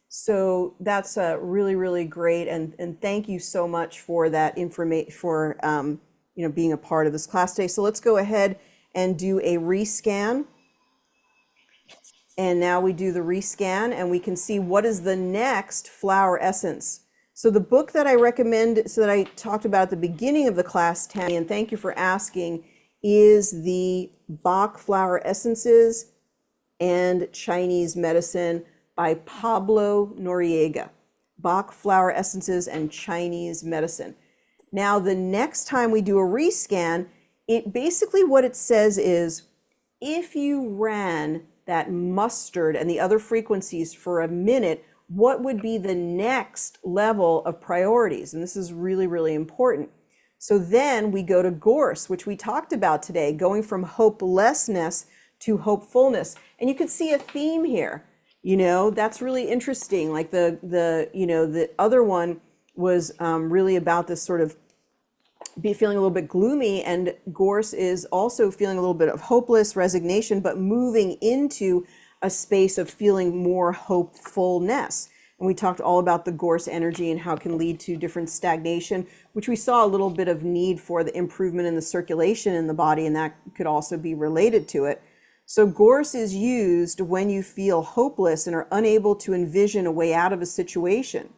So that's really, really great. And thank you so much for that information, for being a part of this class today. So let's go ahead and do a rescan. And now we do the rescan, and we can see what is the next flower essence. So the book that I recommend, so that I talked about at the beginning of the class, Tammy, and thank you for asking, is the Bach Flower Essences and Chinese Medicine by Pablo Noriega. Bach Flower Essences and Chinese Medicine. Now, the next time we do a rescan, it basically, what it says is, if you ran that mustard and the other frequencies for a minute, what would be the next level of priorities? And this is really, really important. So then we go to gorse, which we talked about today, going from hopelessness to hopefulness. And you can see a theme here. That's really interesting. Like the other one was really about this sort of feeling a little bit gloomy, and gorse is also feeling a little bit of hopeless resignation, but moving into a space of feeling more hopefulness. And we talked all about the gorse energy and how it can lead to different stagnation, which we saw a little bit of need for the improvement in the circulation in the body, and that could also be related to it. So gorse is used when you feel hopeless and are unable to envision a way out of a situation.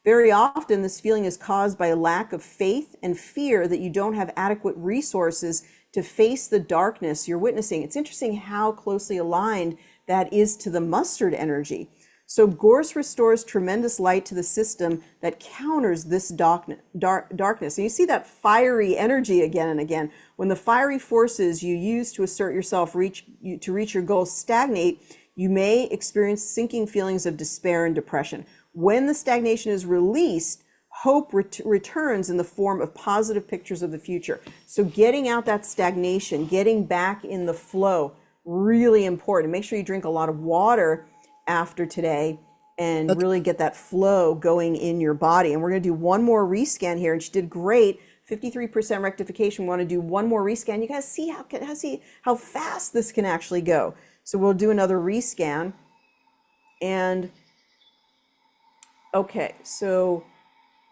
Very often, this feeling is caused by a lack of faith and fear that you don't have adequate resources to face the darkness you're witnessing. It's interesting how closely aligned that is to the mustard energy. So gorse restores tremendous light to the system that counters this darkness. And you see that fiery energy again and again. When the fiery forces you use to assert yourself to reach your goals stagnate, you may experience sinking feelings of despair and depression. When the stagnation is released, hope returns in the form of positive pictures of the future. So getting out that stagnation, getting back in the flow, really important. Make sure you drink a lot of water after today and really get that flow going in your body. And we're going to do one more rescan here, and she did great. 53% rectification. We want to do one more rescan. You guys see how fast this can actually go. So we'll do another rescan. And okay, so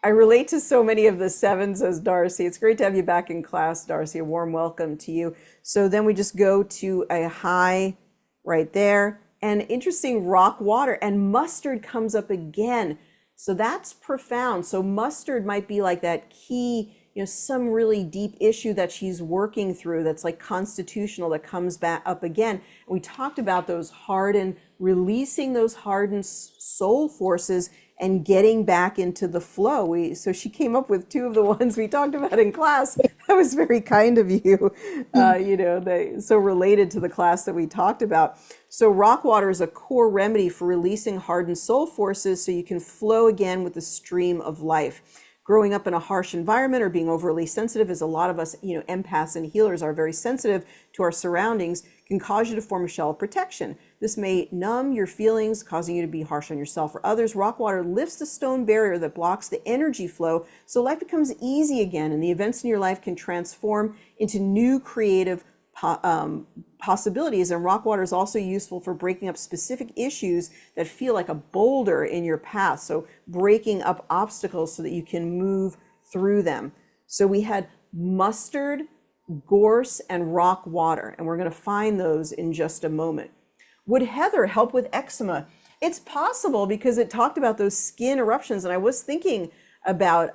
I relate to so many of the sevens, says Darcy. It's great to have you back in class, Darcy. A warm welcome to you. So then we just go to a high right there, and interesting, rock water, and mustard comes up again. So that's profound. So mustard might be like that key some really deep issue that she's working through that's like constitutional that comes back up again. And we talked about those hardened, releasing those hardened soul forces and getting back into the flow. So she came up with two of the ones we talked about in class. That was very kind of you. They so related to the class that we talked about. So rock water is a core remedy for releasing hardened soul forces so you can flow again with the stream of life. Growing up in a harsh environment or being overly sensitive, as a lot of us, empaths and healers are very sensitive to our surroundings, can cause you to form a shell of protection. This may numb your feelings, causing you to be harsh on yourself or others. Rock water lifts the stone barrier that blocks the energy flow, so life becomes easy again, and the events in your life can transform into new creative possibilities. And rock water is also useful for breaking up specific issues that feel like a boulder in your path. So breaking up obstacles so that you can move through them. So we had mustard, gorse, and rock water, and we're going to find those in just a moment. Would heather help with eczema? It's possible because it talked about those skin eruptions, and I was thinking about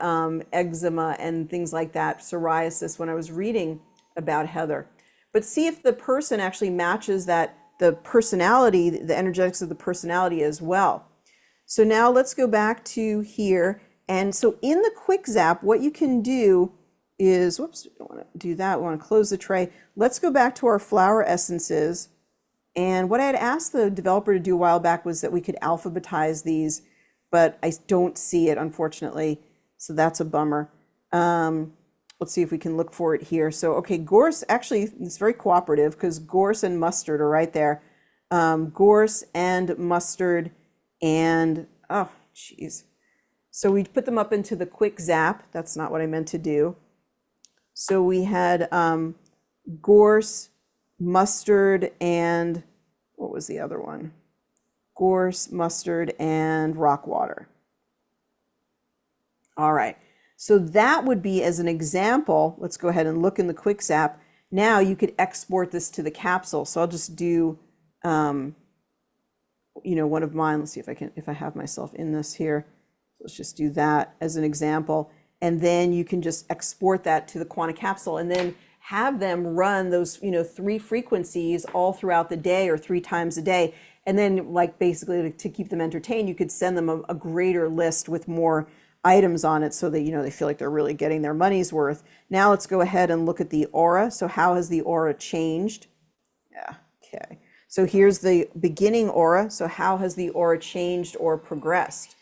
eczema and things like that, psoriasis, when I was reading about heather. But see if the person actually matches that, the personality, the energetics of the personality as well. So now let's go back to here. And so in the quick zap, what you can do is, whoops, we don't want to do that. We want to close the tray. Let's go back to our flower essences. And what I had asked the developer to do a while back was that we could alphabetize these, but I don't see it, unfortunately. So that's a bummer. Let's see if we can look for it here. So, okay, gorse, actually, it's very cooperative because gorse and mustard are right there. Gorse and mustard and, oh, geez. So we put them up into the quick zap. That's not what I meant to do. So we had gorse, mustard, and what was the other one? Gorse, mustard, and rock water. All right. So that would be, as an example, let's go ahead and look in the quick zap. Now you could export this to the capsule. So I'll just do, one of mine. Let's see if I have myself in this here. Let's just do that as an example. And then you can just export that to the quantum capsule and then have them run those, 3 frequencies all throughout the day or 3 times a day. And then like basically to keep them entertained, you could send them a greater list with more items on it so that they feel like they're really getting their money's worth. Now let's go ahead and look at the aura. So how has the aura changed? Yeah, okay. So here's the beginning aura. So how has the aura changed or progressed?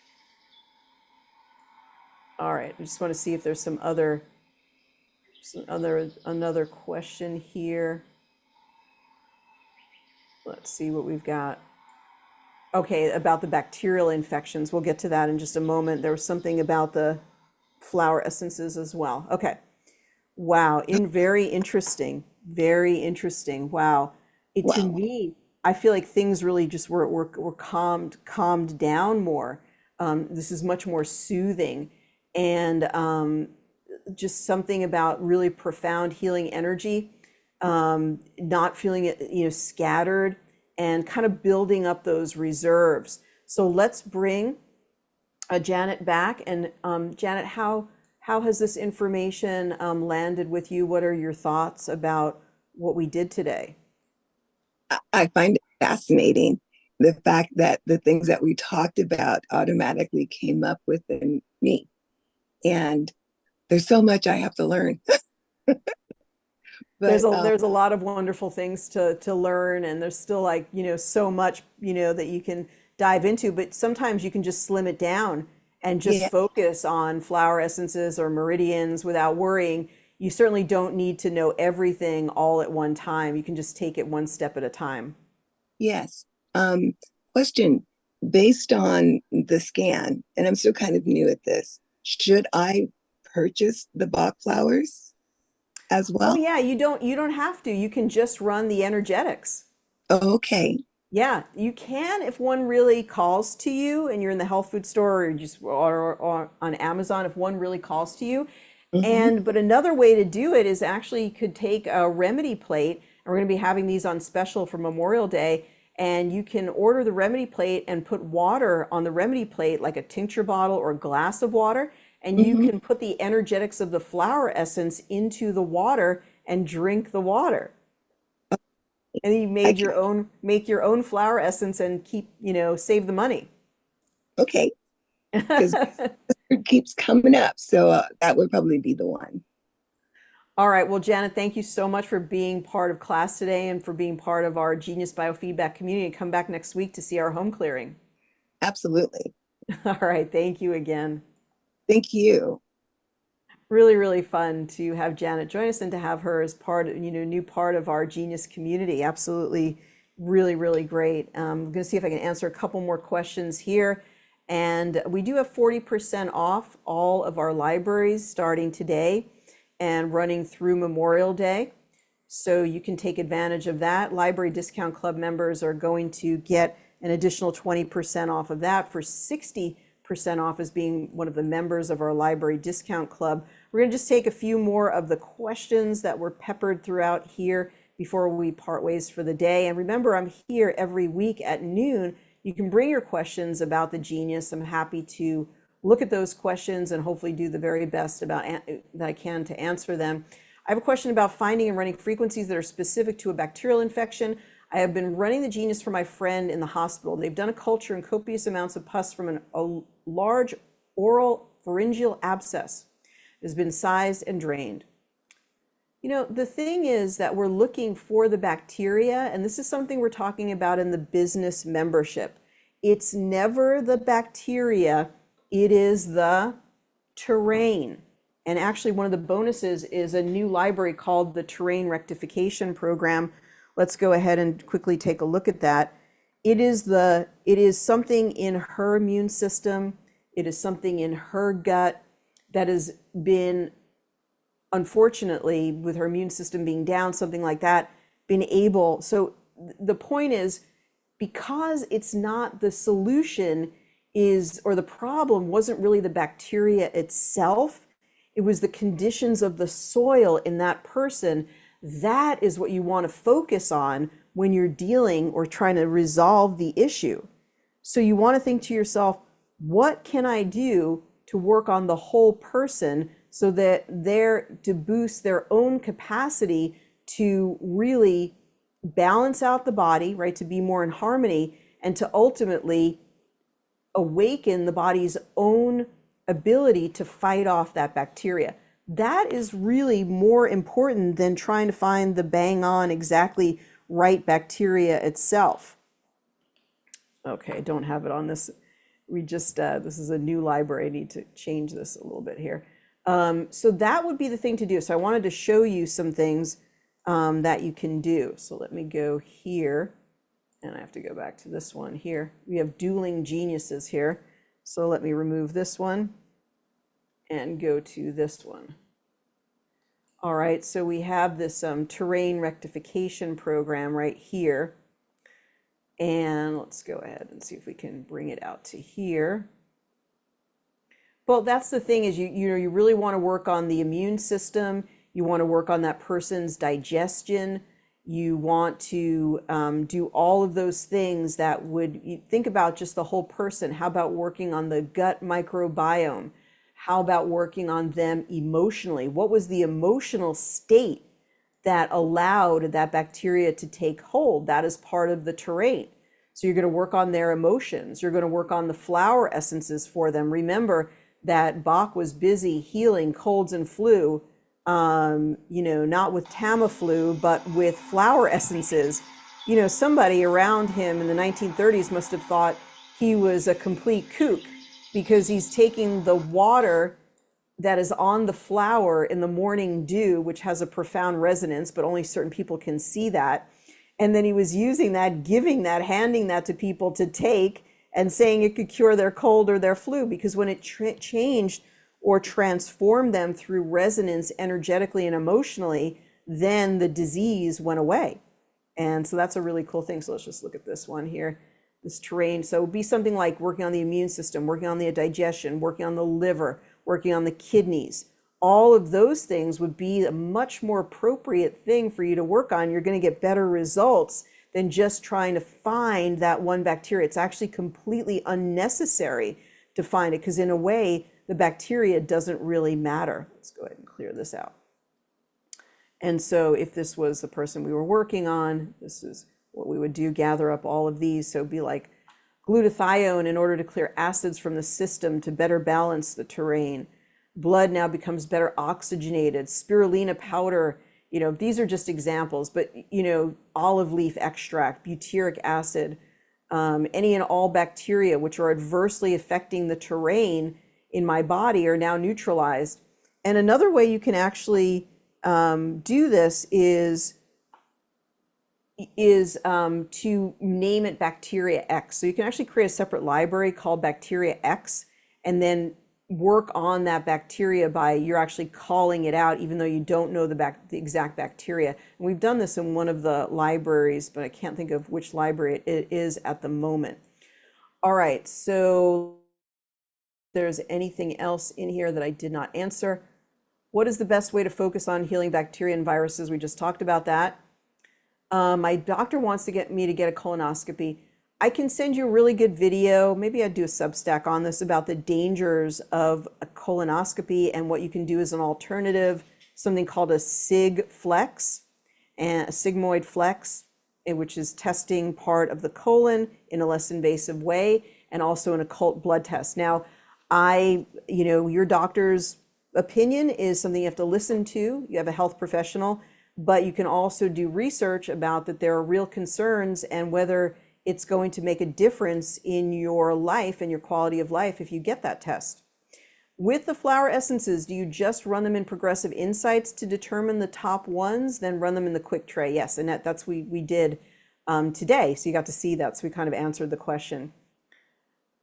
All right, I just want to see if there's another question here. Let's see what we've got. Okay, about the bacterial infections. We'll get to that in just a moment. There was something about the flower essences as well. Okay. Wow. Very interesting. Very interesting. Wow. To me, I feel like things really just were calmed down more. This is much more soothing, and just something about really profound healing energy, not feeling it, scattered, and kind of building up those reserves. So let's bring Janet back. And Janet, how has this information landed with you? What are your thoughts about what we did today? I find it fascinating, the fact that the things that we talked about automatically came up within me. And there's so much I have to learn. There's a lot of wonderful things to learn, and there's still so much that you can dive into, but sometimes you can just slim it down and just focus on flower essences or meridians without worrying. You certainly don't need to know everything all at one time. You can just take it one step at a time. Yes. Question, based on the scan, and I'm still kind of new at this, should I purchase the Bach flowers as well? Oh yeah, you don't have to. You can just run the energetics. Okay. Yeah, you can if one really calls to you and you're in the health food store or on Amazon, if one really calls to you. But another way to do it is actually you could take a remedy plate, and we're going to be having these on special for Memorial Day, and you can order the remedy plate and put water on the remedy plate, like a tincture bottle or a glass of water, and you Hmm. can put the energetics of the flower essence into the water and drink the water. And you I made can, your own, make your own flower essence and keep, save the money. okay, because it keeps coming up. So that would probably be the one. All right. Well, Janet, thank you so much for being part of class today and for being part of our Genius Biofeedback community. Come back next week to see our home clearing. Absolutely. All right. Thank you again. Thank you. Really, really fun to have Janet join us and to have her as part of, new part of our Genius community. Absolutely, really, really great. I'm going to see if I can answer a couple more questions here. And we do have 40% off all of our libraries starting today and running through Memorial Day. So you can take advantage of that. Library Discount Club members are going to get an additional 20% off of that for 60% off as being one of the members of our Library Discount Club. We're going to just take a few more of the questions that were peppered throughout here before we part ways for the day. And remember, I'm here every week at noon. You can bring your questions about the genius. I'm happy to look at those questions and hopefully do the very best that I can to answer them. I have a question about finding and running frequencies that are specific to a bacterial infection. I have been running the genius for my friend in the hospital. They've done a culture and copious amounts of pus from a large oral pharyngeal abscess. It has been sized and drained. The thing is that we're looking for the bacteria, and this is something we're talking about in the business membership. It's never the bacteria, it is the terrain. And actually, one of the bonuses is a new library called the Terrain Rectification Program. Let's go ahead and quickly take a look at that. It is something in her immune system. It is something in her gut that has been, unfortunately, with her immune system being down, something like that, been able. So the point is, because it's not the solution is, or the problem wasn't really the bacteria itself, it was the conditions of the soil in that person. That is what you want to focus on when you're dealing or trying to resolve the issue. So you want to think to yourself, what can I do to work on the whole person so that they're to boost their own capacity to really balance out the body, right? To be more in harmony and to ultimately awaken the body's own ability to fight off that bacteria. That is really more important than trying to find the bang on exactly right bacteria itself. Okay, I don't have it on this. This is a new library. I need to change this a little bit here. So that would be the thing to do. So I wanted to show you some things that you can do. So let me go here, and I have to go back to this one here. We have dueling geniuses here. So let me remove this one and go to this one. All right, so we have this terrain rectification program right here. And let's go ahead and see if we can bring it out to here. Well, that's the thing is you really want to work on the immune system. You want to work on that person's digestion. You want to do all of those things that would, you think about just the whole person. How about working on the gut microbiome? How about working on them emotionally? What was the emotional state that allowed that bacteria to take hold? That is part of the terrain. So you're going to work on their emotions. You're going to work on the flower essences for them. Remember that Bach was busy healing colds and flu, not with Tamiflu, but with flower essences. Somebody around him in the 1930s must have thought he was a complete kook because he's taking the water that is on the flower in the morning dew, which has a profound resonance, but only certain people can see that. And then he was using that, giving that, handing that to people to take and saying it could cure their cold or their flu, because when it changed or transformed them through resonance energetically and emotionally, then the disease went away. And so that's a really cool thing. So let's just look at this one here, this terrain. So it would be something like working on the immune system, working on the digestion, working on the liver, working on the kidneys. All of those things would be a much more appropriate thing for you to work on. You're going to get better results than just trying to find that one bacteria. It's actually completely unnecessary to find it, because in a way, the bacteria doesn't really matter. Let's go ahead and clear this out. And so if this was the person we were working on, this is what we would do, gather up all of these. So it'd be like glutathione in order to clear acids from the system to better balance the terrain. Blood now becomes better oxygenated. Spirulina powder, these are just examples, but, olive leaf extract, butyric acid, any and all bacteria which are adversely affecting the terrain in my body are now neutralized. And another way you can actually do this is to name it bacteria X. So you can actually create a separate library called bacteria X and then work on that bacteria by you're actually calling it out even though you don't know the exact bacteria. And we've done this in one of the libraries, but I can't think of which library it is at the moment. All right, so if there's anything else in here that I did not answer. What is the best way to focus on healing bacteria and viruses? We just talked about that. My doctor wants to get me to get a colonoscopy. I can send you a really good video. Maybe I'd do a Substack on this about the dangers of a colonoscopy and what you can do as an alternative, something called a SIG flex and a sigmoid flex, which is testing part of the colon in a less invasive way, and also an occult blood test. Now, your doctor's opinion is something you have to listen to. You have a health professional, but you can also do research about that there are real concerns and whether it's going to make a difference in your life and your quality of life if you get that test. With the flower essences, do you just run them in Progressive Insights to determine the top ones, then run them in the quick tray? Yes, and that's we did today, so you got to see that, so we kind of answered the question.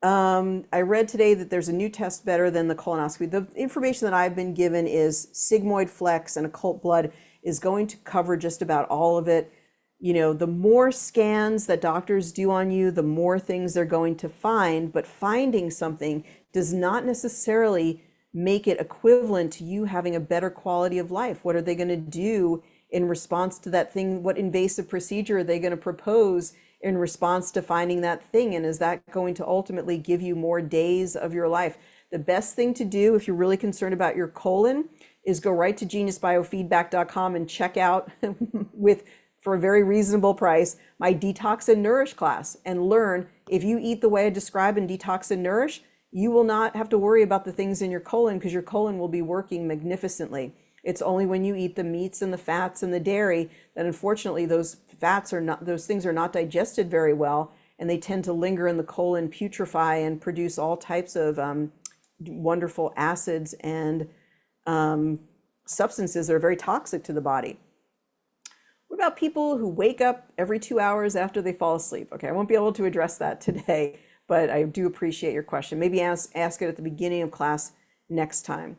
I read today that there's a new test better than the colonoscopy. The information that I've been given is sigmoid flex and occult blood is going to cover just about all of it. The more scans that doctors do on you, the more things they're going to find, but finding something does not necessarily make it equivalent to you having a better quality of life. What are they going to do in response to that thing? What invasive procedure are they going to propose in response to finding that thing? And is that going to ultimately give you more days of your life? The best thing to do if you're really concerned about your colon is go right to geniusbiofeedback.com and check out for a very reasonable price, my Detox and Nourish class, and learn if you eat the way I describe in Detox and Nourish, you will not have to worry about the things in your colon because your colon will be working magnificently. It's only when you eat the meats and the fats and the dairy that unfortunately those things are not digested very well, and they tend to linger in the colon, putrefy, and produce all types of wonderful acids and substances that are very toxic to the body. What about people who wake up every 2 hours after they fall asleep? Okay, I won't be able to address that today, but I do appreciate your question. Maybe ask it at the beginning of class next time.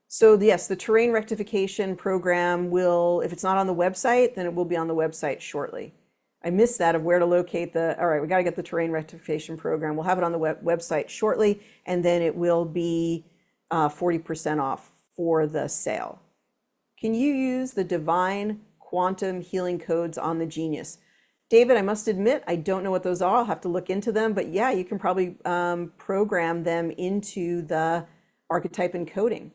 So yes, the terrain rectification program will, if it's not on the website, then it will be on the website shortly. I missed that of where to locate all right, we got to get the terrain rectification program. We'll have it on the website shortly, and then it will be 40% off for the sale. Can you use the divine quantum healing codes on the Genius? David, I must admit, I don't know what those are. I'll have to look into them, but yeah, you can probably program them into the archetype encoding.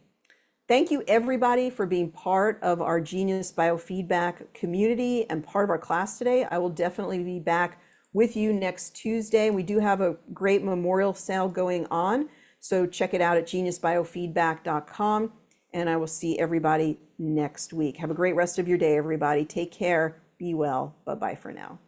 Thank you everybody for being part of our Genius Biofeedback community and part of our class today. I will definitely be back with you next Tuesday. We do have a great memorial sale going on, so check it out at geniusbiofeedback.com, and I will see everybody next week. Have a great rest of your day, everybody. Take care, be well, bye-bye for now.